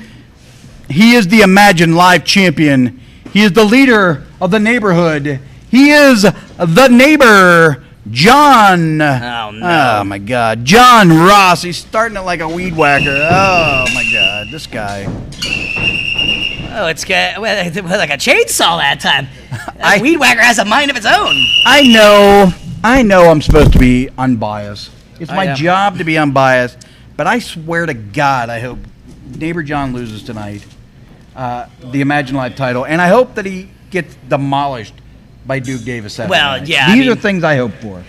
Speaker 3: He is the Imagine Live Champion. He is the leader of the neighborhood. He is the neighbor, John.
Speaker 4: Oh, no.
Speaker 3: Oh, my God. John Ross. He's starting it like a weed whacker. Oh, my God. This guy.
Speaker 4: Oh, it's like a chainsaw that time. Weed whacker has a mind of its own.
Speaker 3: I know I'm supposed to be unbiased. It's my job to be unbiased. But I swear to God, I hope Neighbor John loses tonight, the Imagine Live title. And I hope that he gets demolished by Duke Davis.
Speaker 4: Well, yeah.
Speaker 3: These are things I hope for.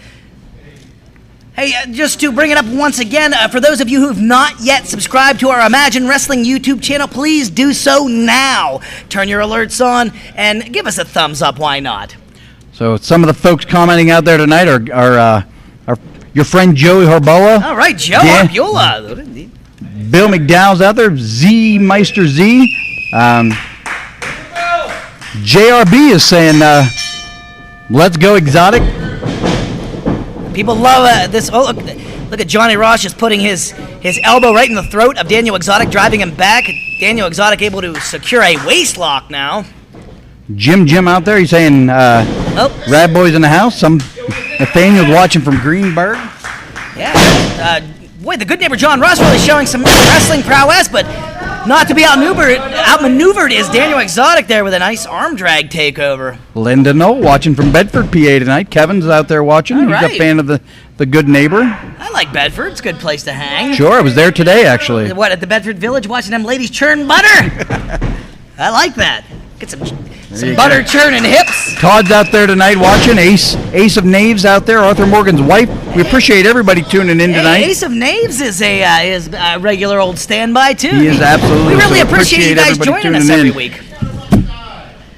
Speaker 4: Hey, just to bring it up once again, for those of you who've not yet subscribed to our Imagine Wrestling YouTube channel, please do so now. Turn your alerts on and give us a thumbs up. Why not?
Speaker 3: So some of the folks commenting out there tonight are your friend Joey Harbola.
Speaker 4: All right, Joe Arbula.
Speaker 3: Bill McDowell's out there. Z Meister Z. JRB is saying, let's go Exotic.
Speaker 4: People love this. Oh, look at Johnny Ross just putting his elbow right in the throat of Daniel Exotic, driving him back. Daniel Exotic able to secure a waist lock now.
Speaker 3: Jim out there, he's saying, Rad Boy's in the house. Some Nathaniel's watching from Greenberg.
Speaker 4: Yeah. Boy, the good neighbor John Ross really showing some wrestling prowess, but not to be outmaneuvered is Daniel Exotic there with a nice arm drag takeover.
Speaker 3: Linda Knoll watching from Bedford, PA tonight. Kevin's out there watching. He's a fan of the good neighbor.
Speaker 4: I like Bedford. It's a good place to hang.
Speaker 3: Sure, I was there today, actually.
Speaker 4: What, at the Bedford Village watching them ladies churn butter? I like that. Get some butter churning hips.
Speaker 3: Todd's out there tonight watching. Ace of Knaves out there. Arthur Morgan's wife. We appreciate everybody tuning in tonight.
Speaker 4: Ace of Knaves is a regular old standby too.
Speaker 3: He is absolutely.
Speaker 4: We really appreciate you guys joining us every week.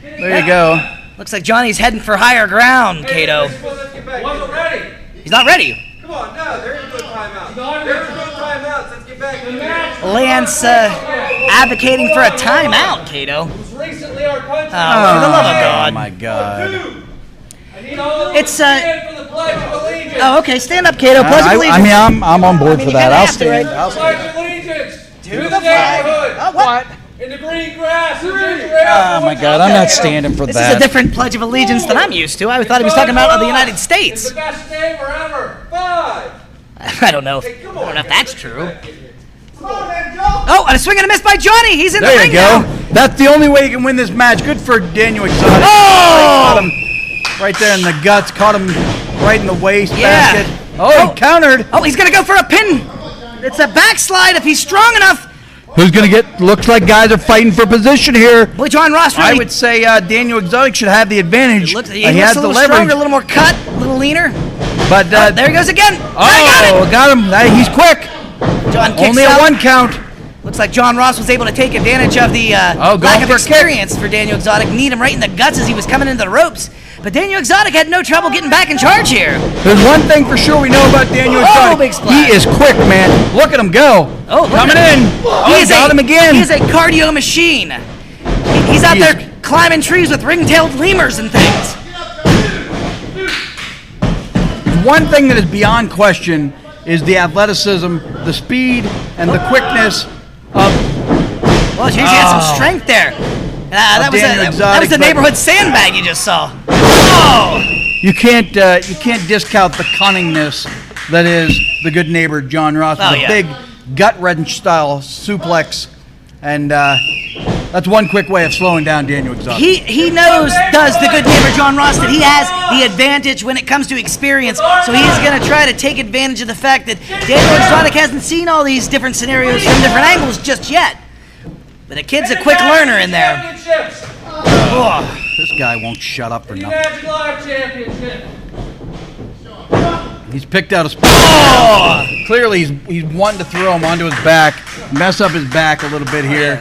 Speaker 3: There you go.
Speaker 4: Looks like Johnny's heading for higher ground, Kato.
Speaker 6: Wasn't ready.
Speaker 4: He's not ready.
Speaker 6: Come
Speaker 7: on, no, there's no timeouts. There's no timeouts. Let's get back to the match.
Speaker 4: Lance advocating for a timeout, Kato.
Speaker 6: Recently, our country.
Speaker 4: For the love of
Speaker 3: Oh
Speaker 4: God.
Speaker 3: my God.
Speaker 6: I need all of
Speaker 4: It's,
Speaker 6: you to stand for the Pledge of Allegiance.
Speaker 4: Oh, okay. Stand up, Kato. Pledge of allegiance.
Speaker 3: I mean, I'm on board
Speaker 4: I mean,
Speaker 3: for
Speaker 4: you
Speaker 3: that.
Speaker 4: kinda
Speaker 3: I'll
Speaker 4: have to,
Speaker 3: stand.
Speaker 4: right?
Speaker 3: I'll
Speaker 6: Pledge
Speaker 3: stand.
Speaker 6: allegiance to
Speaker 4: the
Speaker 6: the
Speaker 4: flag.
Speaker 6: neighborhood.
Speaker 4: Oh, what?
Speaker 6: In the green grass and ginger ale.
Speaker 3: Oh my God, I'm not standing for
Speaker 4: This is a
Speaker 3: that.
Speaker 4: different Pledge of Allegiance than I'm used to. I thought he was talking about the United States.
Speaker 6: The best neighbor ever. 5.
Speaker 4: I don't know.
Speaker 6: Hey, come
Speaker 4: I
Speaker 6: on.
Speaker 4: don't know if that's true.
Speaker 6: Come on, man, Joe.
Speaker 4: Oh, and a swing and a miss by Johnny. He's in the
Speaker 3: There
Speaker 4: ring
Speaker 3: you go.
Speaker 4: now.
Speaker 3: That's the only way you can win this match. Good for Daniel Exotic.
Speaker 4: Oh!
Speaker 3: Caught him right there in the guts. Caught him right in the waist
Speaker 4: Yeah.
Speaker 3: basket. Oh, he countered.
Speaker 4: Oh, he's going to go for a pin. It's a backslide if he's strong enough.
Speaker 3: Who's going to get... Looks like guys are fighting for position here.
Speaker 4: Boy, John Ross really...
Speaker 3: I would say Daniel Exotic should have the advantage.
Speaker 4: He looks
Speaker 3: He
Speaker 4: a
Speaker 3: has the
Speaker 4: little
Speaker 3: leverage.
Speaker 4: stronger, a little more cut, a little leaner.
Speaker 3: But
Speaker 4: There he goes again.
Speaker 3: oh, got him. He's quick.
Speaker 4: John kicks
Speaker 3: Only
Speaker 4: out.
Speaker 3: a 1 count.
Speaker 4: Looks like John Ross was able to take advantage of the
Speaker 3: going
Speaker 4: lack of
Speaker 3: for a kick.
Speaker 4: experience for Daniel Exotic. Need him right in the guts as he was coming into the ropes. But Daniel Exotic had no trouble getting back in charge here.
Speaker 3: There's one thing for sure we know about Daniel Exotic.
Speaker 4: Big splash.
Speaker 3: He is quick, man. Look at him go.
Speaker 4: Oh, look
Speaker 3: coming
Speaker 4: at
Speaker 3: in.
Speaker 4: him.
Speaker 3: Oh, got him again.
Speaker 4: He is a cardio machine. He's out
Speaker 3: He is-
Speaker 4: there climbing trees with ring-tailed lemurs and things.
Speaker 3: One thing that is beyond question is the athleticism, the speed, and the quickness of
Speaker 4: Well, geez, he had some strength there. That was
Speaker 3: Daniel
Speaker 4: that
Speaker 3: Exotic,
Speaker 4: was the
Speaker 3: but-
Speaker 4: neighborhood sandbag you just saw. Oh!
Speaker 3: you can't discount the cunningness that is the good neighbor John Ross with
Speaker 4: Oh,
Speaker 3: a
Speaker 4: yeah.
Speaker 3: big gut wrench style suplex, and that's one quick way of slowing down Daniel Exotic.
Speaker 4: He knows, does the good neighbor John Ross, that he has the advantage when it comes to experience. So he is going to try to take advantage of the fact that Daniel Exotic hasn't seen all these different scenarios from different angles just yet. But the kid's a quick learner in there.
Speaker 6: Championships.
Speaker 4: Oh.
Speaker 3: This guy won't shut up for
Speaker 6: The
Speaker 3: nothing.
Speaker 6: Magic Live Championship.
Speaker 3: He's picked out a spot. Clearly, he's wanting to throw him onto his back, mess up his back a little bit here.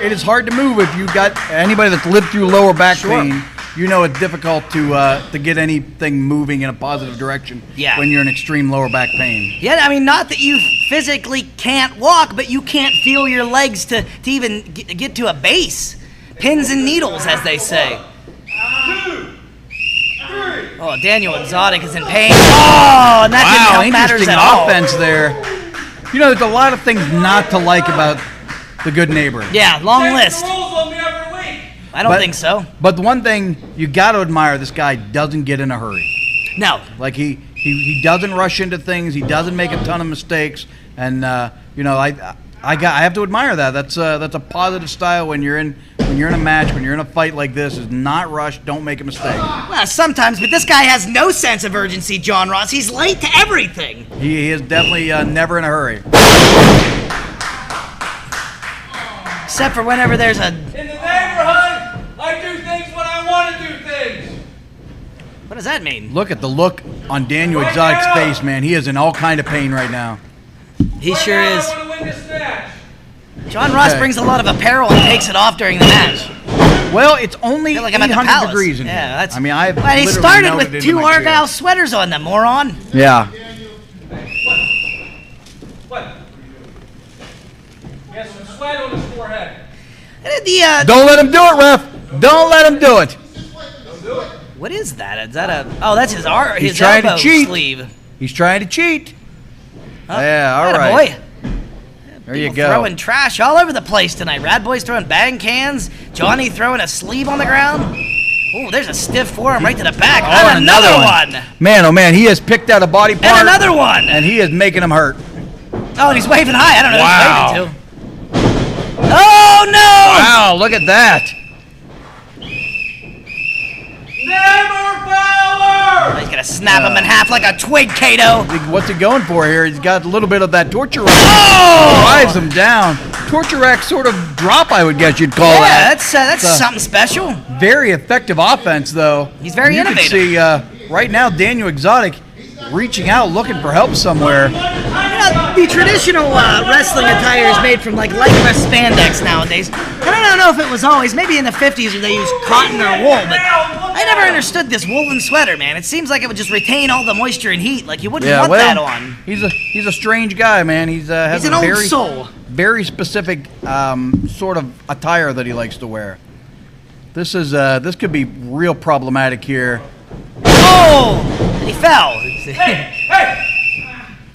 Speaker 3: It is hard to move if you got anybody that's lived through lower back pain. You know it's difficult to get anything moving in a positive direction when you're in extreme lower back pain.
Speaker 4: Yeah, I mean, not that you physically can't walk, but you can't feel your legs to even get to a base. Pins and needles, as they say.
Speaker 6: 2, 3.
Speaker 4: Oh, Daniel Exotic is in pain. Oh, and that didn't
Speaker 3: Wow,
Speaker 4: help matters
Speaker 3: interesting
Speaker 4: at all.
Speaker 3: offense there. You know, there's a lot of things not to like about the good neighbor.
Speaker 4: Yeah, long
Speaker 6: Change
Speaker 4: list.
Speaker 6: the rules on me every week.
Speaker 4: I don't think so.
Speaker 3: But the one thing you got to admire, this guy doesn't get in a hurry.
Speaker 4: No.
Speaker 3: Like he doesn't rush into things. He doesn't make a ton of mistakes. And you know, I have to admire that. That's a positive style when you're in a match, when you're in a fight like this. Is not rush. Don't make a mistake.
Speaker 4: Well, sometimes, but this guy has no sense of urgency, John Ross. He's late to everything.
Speaker 3: He is definitely never in a hurry.
Speaker 4: Except for whenever there's a...
Speaker 6: In the neighborhood, I do things when I want to do things.
Speaker 4: What does that mean?
Speaker 3: Look at the look on Daniel Exotic's face, man. He is in all kind of pain right now.
Speaker 4: He
Speaker 6: Right
Speaker 4: sure
Speaker 6: now,
Speaker 4: is.
Speaker 6: I want to win this match.
Speaker 4: John Ross
Speaker 3: Okay.
Speaker 4: brings a lot of apparel and takes it off during the match.
Speaker 3: Well, it's only
Speaker 4: I feel like I'm at the
Speaker 3: 800
Speaker 4: palace.
Speaker 3: degrees in
Speaker 4: Yeah,
Speaker 3: here.
Speaker 4: that's.
Speaker 3: I mean, I've
Speaker 4: Well, he
Speaker 3: literally
Speaker 4: started
Speaker 3: melted
Speaker 4: with
Speaker 3: into
Speaker 4: 2
Speaker 3: my chair.
Speaker 4: Argyle sweaters on, the moron.
Speaker 3: Yeah.
Speaker 6: What? He has some sweat on his forehead.
Speaker 3: Don't let him do it, ref. Don't let him do it.
Speaker 4: What is that? Is that a? Oh, that's his
Speaker 3: He's
Speaker 4: his
Speaker 3: trying to
Speaker 4: elbow
Speaker 3: cheat.
Speaker 4: sleeve.
Speaker 3: He's trying to cheat.
Speaker 4: Oh,
Speaker 3: Yeah, all
Speaker 4: atta
Speaker 3: right.
Speaker 4: boy.
Speaker 3: There you
Speaker 4: People
Speaker 3: go.
Speaker 4: Throwing trash all over the place tonight. Rad Boy's throwing bang cans. Johnny throwing a sleeve on the ground. Oh, there's a stiff forearm right to the back.
Speaker 3: Oh,
Speaker 4: and another one.
Speaker 3: Man, oh man, he has picked out a body part.
Speaker 4: And another one.
Speaker 3: And he is making him hurt.
Speaker 4: Oh, and he's waving high. I don't know
Speaker 3: Wow.
Speaker 4: who he's waving to. Oh, no!
Speaker 3: Wow, look at that.
Speaker 6: Neighbor power!
Speaker 4: He's going to snap him in half like a twig, Kato.
Speaker 3: What's he going for here? He's got a little bit of that torture rack.
Speaker 4: Oh!
Speaker 3: Drives him down. Torture rack sort of drop, I would guess you'd call
Speaker 4: Yeah,
Speaker 3: that.
Speaker 4: that's
Speaker 3: It's a
Speaker 4: something special.
Speaker 3: Very effective offense, though.
Speaker 4: He's very
Speaker 3: you
Speaker 4: innovative.
Speaker 3: can see right now Daniel Exotic reaching out, looking for help somewhere.
Speaker 4: The traditional wrestling attire is made from like Lycra spandex nowadays. I don't know if it was always. Maybe in the 50s where they used cotton or wool, but I never understood this woolen sweater, man. It seems like it would just retain all the moisture and heat. Like you wouldn't want that on.
Speaker 3: He's a strange guy, man. He's has
Speaker 4: an
Speaker 3: a
Speaker 4: old
Speaker 3: very
Speaker 4: soul.
Speaker 3: very specific sort of attire that he likes to wear. This could be real problematic here.
Speaker 4: Oh! And he fell.
Speaker 6: Hey!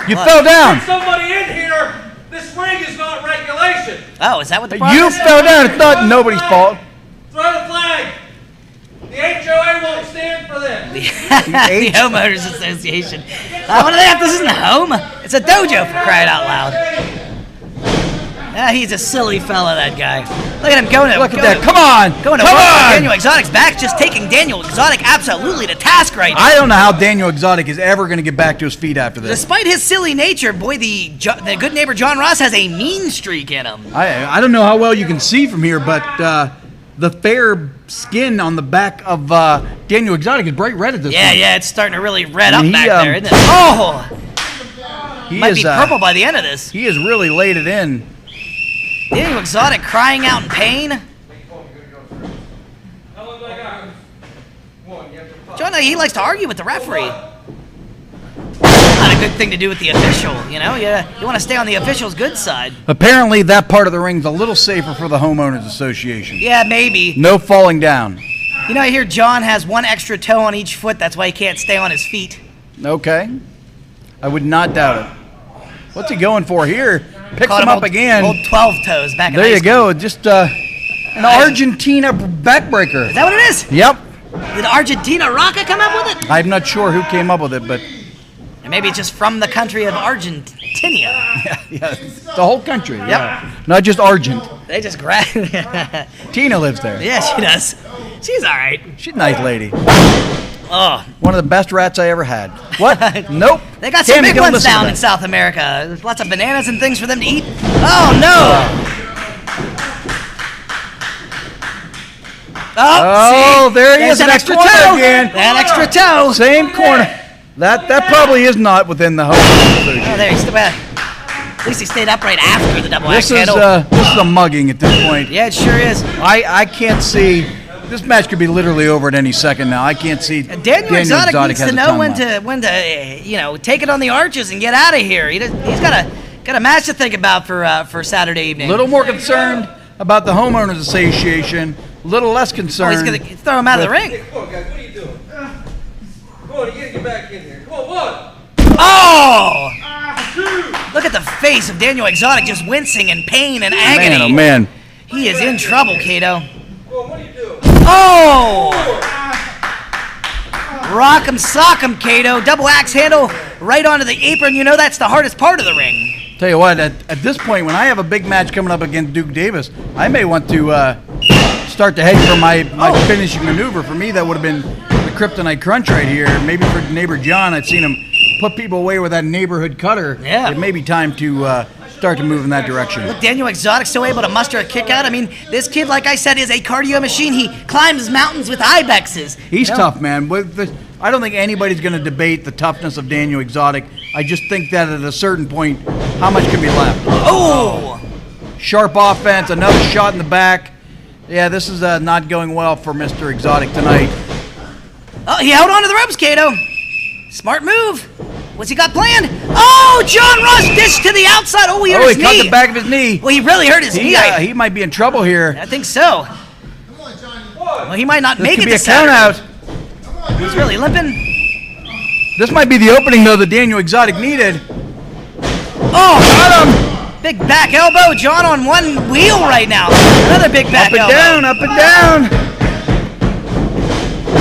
Speaker 3: You fell down.
Speaker 6: Get somebody in here! This ring is not regulation!
Speaker 4: Oh, is that what the problem
Speaker 3: You
Speaker 4: is?
Speaker 3: fell down. It's not nobody's fault.
Speaker 6: Throw the flag! The HOA won't stand for this!
Speaker 4: The Homeowners Association. What do they have? This isn't a home. It's a dojo, for crying out loud. He's a silly fella, that guy. Look at him going to...
Speaker 3: Look at that. Come on.
Speaker 4: Going to
Speaker 3: Come
Speaker 4: work
Speaker 3: on.
Speaker 4: with Daniel Exotic's back, just taking Daniel Exotic absolutely to task right now.
Speaker 3: I don't know how Daniel Exotic is ever going to get back to his feet after this.
Speaker 4: Despite his silly nature, boy, the good neighbor John Ross has a mean streak in him.
Speaker 3: I don't know how well you can see from here, but the fair skin on the back of Daniel Exotic is bright red at this point.
Speaker 4: Yeah, it's starting to really red up
Speaker 3: And
Speaker 4: back there, isn't it?
Speaker 3: He
Speaker 4: Might
Speaker 3: is,
Speaker 4: be purple by the end of this.
Speaker 3: He has really laid it in.
Speaker 4: Daniel Exotic crying out in pain. John, he likes to argue with the referee. Not a good thing to do with the official, you know? You want to stay on the official's good side.
Speaker 3: Apparently, that part of the ring's a little safer for the Homeowners Association.
Speaker 4: Yeah, maybe.
Speaker 3: No falling down.
Speaker 4: You know, I hear John has one extra toe on each foot. That's why he can't stay on his feet.
Speaker 3: Okay. I would not doubt it. What's he going for here? Picks
Speaker 4: Caught
Speaker 3: him up again.
Speaker 4: Old 12 toes back in
Speaker 3: There
Speaker 4: high
Speaker 3: you
Speaker 4: school.
Speaker 3: go. Just an Argentina backbreaker.
Speaker 4: Is that what it is?
Speaker 3: Yep.
Speaker 4: Did Argentina Rocca come up with it?
Speaker 3: I'm not sure who came up with it, but
Speaker 4: Or maybe it's just from the country of Argentina.
Speaker 3: yeah, the whole country. Yep. Yeah. Not just Argent.
Speaker 4: They just grab.
Speaker 3: Tina lives there.
Speaker 4: Yeah, she does. She's all right.
Speaker 3: She's a nice lady.
Speaker 4: Oh,
Speaker 3: One of the best rats I ever had. What? Nope.
Speaker 4: they got some
Speaker 3: Tammy,
Speaker 4: big
Speaker 3: don't
Speaker 4: ones
Speaker 3: listen to
Speaker 4: down
Speaker 3: that.
Speaker 4: in South America. There's lots of bananas and things for them to eat. Oh no!
Speaker 3: Oh,
Speaker 4: see?
Speaker 3: there he
Speaker 4: There's
Speaker 3: is, an extra
Speaker 4: corner.
Speaker 3: toe again.
Speaker 4: That extra toe.
Speaker 3: Same corner. That probably is not within the Homeowners Association.
Speaker 4: Oh, there he's still back. At least he stayed upright after the double axe
Speaker 3: This is
Speaker 4: handle.
Speaker 3: this is a mugging at this point.
Speaker 4: Yeah, it sure is.
Speaker 3: I can't see. This match could be literally over at any second now. I can't see.
Speaker 4: Daniel Exotic needs
Speaker 3: has
Speaker 4: to
Speaker 3: a
Speaker 4: know
Speaker 3: ton
Speaker 4: when
Speaker 3: left.
Speaker 4: to take it on the arches and get out of here. He's got a match to think about for Saturday evening.
Speaker 3: A little more concerned about the Homeowners Association. A little less concerned.
Speaker 4: He's gonna throw him out of the ring.
Speaker 6: Come on, guys, what are you doing? Come on, you gotta get back in here. Come on, one.
Speaker 4: Oh! Look at the face of Daniel Exotic just wincing in pain and agony.
Speaker 3: Man, oh man.
Speaker 4: He is in trouble, Kato.
Speaker 6: Come on, what are you doing?
Speaker 4: Oh! Rock'em sock'em, Kato. Double axe handle right onto the apron. You know that's the hardest part of the ring.
Speaker 3: Tell you what, at this point, when I have a big match coming up against Duke Davis, I may want to start to head for my finishing maneuver. For me, that would have been the Kryptonite Crunch right here. Maybe for neighbor John, I'd seen him put people away with that neighborhood cutter.
Speaker 4: Yeah.
Speaker 3: It may be time to start to move in that direction.
Speaker 4: Look, Daniel Exotic still able to muster a kick out. I mean, this kid, like I said, is a cardio machine. He climbs mountains with ibexes.
Speaker 3: He's tough, man. I don't think anybody's going to debate the toughness of Daniel Exotic. I just think that at a certain point, how much can be left?
Speaker 4: Oh!
Speaker 3: Sharp offense, another shot in the back. Yeah, this is not going well for Mr. Exotic tonight.
Speaker 4: Oh, he held on to the ropes, Kato. Smart move. What's he got planned? Oh, John Ross dished to the outside. Oh, he hurt his
Speaker 3: he
Speaker 4: knee.
Speaker 3: cut the back of his knee.
Speaker 4: Well, he really hurt his knee.
Speaker 3: He might be in trouble here.
Speaker 4: I think so. Well, he might not
Speaker 3: This
Speaker 4: make
Speaker 3: could
Speaker 4: it
Speaker 3: be
Speaker 4: to
Speaker 3: a count out.
Speaker 4: Saturday. He's really limping.
Speaker 3: This might be the opening, though, that Daniel Exotic needed.
Speaker 4: Oh, got him. Big back elbow. John on one wheel right now. Another big back elbow.
Speaker 3: Up and down.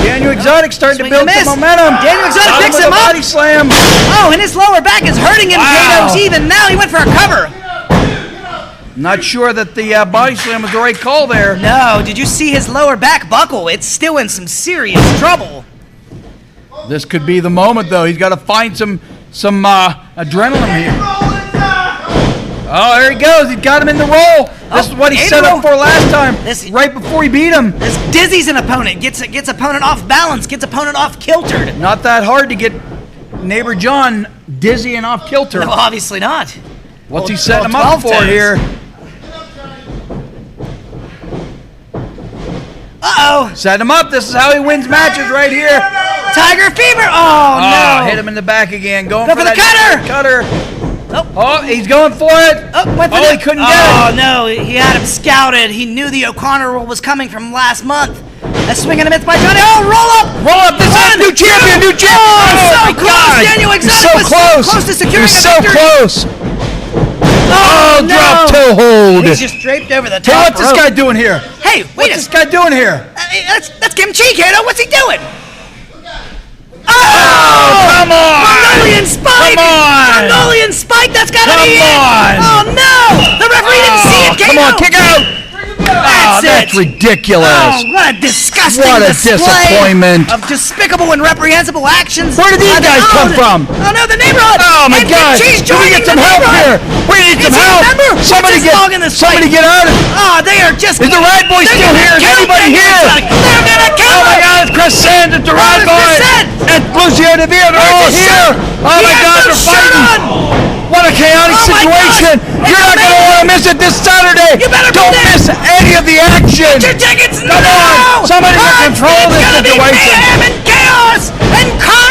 Speaker 3: Daniel Exotic starting
Speaker 4: Swing
Speaker 3: to build
Speaker 4: and miss.
Speaker 3: some momentum.
Speaker 4: Daniel Exotic
Speaker 3: Got him
Speaker 4: picks
Speaker 3: with
Speaker 4: him
Speaker 3: a
Speaker 4: up.
Speaker 3: body slam.
Speaker 4: Oh, and his lower back is hurting him,
Speaker 3: Wow.
Speaker 4: Kato. Even now, he went for a cover.
Speaker 3: Not sure that the body slam was the right call there.
Speaker 4: No, did you see his lower back buckle? It's still in some serious trouble.
Speaker 3: This could be the moment, though. He's got to find some adrenaline here. Oh, there he goes. He got him in the roll. This is what he set up for last time. Right before he beat him.
Speaker 4: This dizzies an opponent. Gets opponent off balance. Gets opponent off kiltered.
Speaker 3: Not that hard to get neighbor John dizzy and off kilter.
Speaker 4: No, obviously not.
Speaker 3: What's he setting him up for here?
Speaker 4: Uh-oh.
Speaker 3: Set him up. This is how he wins matches right here.
Speaker 4: Tiger Fever. Oh, no.
Speaker 3: Hit him in the back again. Going
Speaker 4: Go
Speaker 3: for
Speaker 4: for the
Speaker 3: that cutter. Oh, he's going for it.
Speaker 4: Went for
Speaker 3: he couldn't get it.
Speaker 4: Oh, no. He had him scouted. He knew the O'Connor rule was coming from last month. A swing and a miss by Johnny. Oh, roll up.
Speaker 3: Roll up. This is new champion. New champion.
Speaker 4: Oh, so
Speaker 3: my
Speaker 4: close.
Speaker 3: God.
Speaker 4: Daniel
Speaker 3: He's
Speaker 4: Exotic
Speaker 3: so
Speaker 4: was
Speaker 3: close.
Speaker 4: so close to securing
Speaker 3: He's
Speaker 4: a
Speaker 3: so
Speaker 4: victory.
Speaker 3: close. Oh,
Speaker 4: no.
Speaker 3: drop toe hold.
Speaker 4: He's just draped over the
Speaker 3: Hey,
Speaker 4: top
Speaker 3: what's this guy doing here?
Speaker 4: Hey, wait
Speaker 3: What's this guy doing here?
Speaker 4: That's Kim Chee, Kato. What's he doing?
Speaker 3: Oh, come on.
Speaker 4: Mongolian spike.
Speaker 3: Come on.
Speaker 4: Mongolian spike. That's got to
Speaker 3: Come
Speaker 4: be it.
Speaker 3: on.
Speaker 4: Oh, no. The referee didn't see it, Kato.
Speaker 3: Come on, kick out.
Speaker 4: That's
Speaker 3: That's ridiculous.
Speaker 4: Oh, what a disgusting
Speaker 3: What a
Speaker 4: display
Speaker 3: disappointment.
Speaker 4: of despicable and reprehensible actions.
Speaker 3: Where did these guys come from?
Speaker 4: Oh, no, the neighborhood.
Speaker 3: Oh, my
Speaker 4: And
Speaker 3: God.
Speaker 4: Kim Chee's
Speaker 3: Do we
Speaker 4: joining
Speaker 3: get some
Speaker 4: the
Speaker 3: help
Speaker 4: neighborhood.
Speaker 3: here? We need
Speaker 4: Is
Speaker 3: some
Speaker 4: he a
Speaker 3: help.
Speaker 4: member?
Speaker 3: Somebody
Speaker 4: What's his dog in
Speaker 3: get,
Speaker 4: this
Speaker 3: somebody
Speaker 4: fight?
Speaker 3: get out of
Speaker 4: Oh, they are just...
Speaker 3: Is the Ride Boy
Speaker 4: they're
Speaker 3: still
Speaker 4: gonna
Speaker 3: here? Is
Speaker 4: kill
Speaker 3: anybody
Speaker 4: Daniel
Speaker 3: here?
Speaker 4: Exotic. They're going to kill
Speaker 3: Oh, my
Speaker 4: him.
Speaker 3: God. It's Chris Sands. It's the Ride
Speaker 4: Where's
Speaker 3: Boy.
Speaker 4: Chris Sands?
Speaker 3: And Lucio De Villa. They're all
Speaker 4: Where's his
Speaker 3: here.
Speaker 4: shirt?
Speaker 3: Oh,
Speaker 4: He
Speaker 3: my
Speaker 4: has
Speaker 3: God.
Speaker 4: no
Speaker 3: They're
Speaker 4: shirt
Speaker 3: fighting.
Speaker 4: on.
Speaker 3: What a chaotic
Speaker 4: Oh, my
Speaker 3: situation.
Speaker 4: gosh.
Speaker 3: You're not going to want to miss it this Saturday.
Speaker 4: You better
Speaker 3: Don't
Speaker 4: go there.
Speaker 3: miss any of the action.
Speaker 4: Get your tickets
Speaker 3: Come
Speaker 4: now.
Speaker 3: on. Somebody can control this
Speaker 4: It's gonna be
Speaker 3: situation.
Speaker 4: mayhem and chaos and carnage.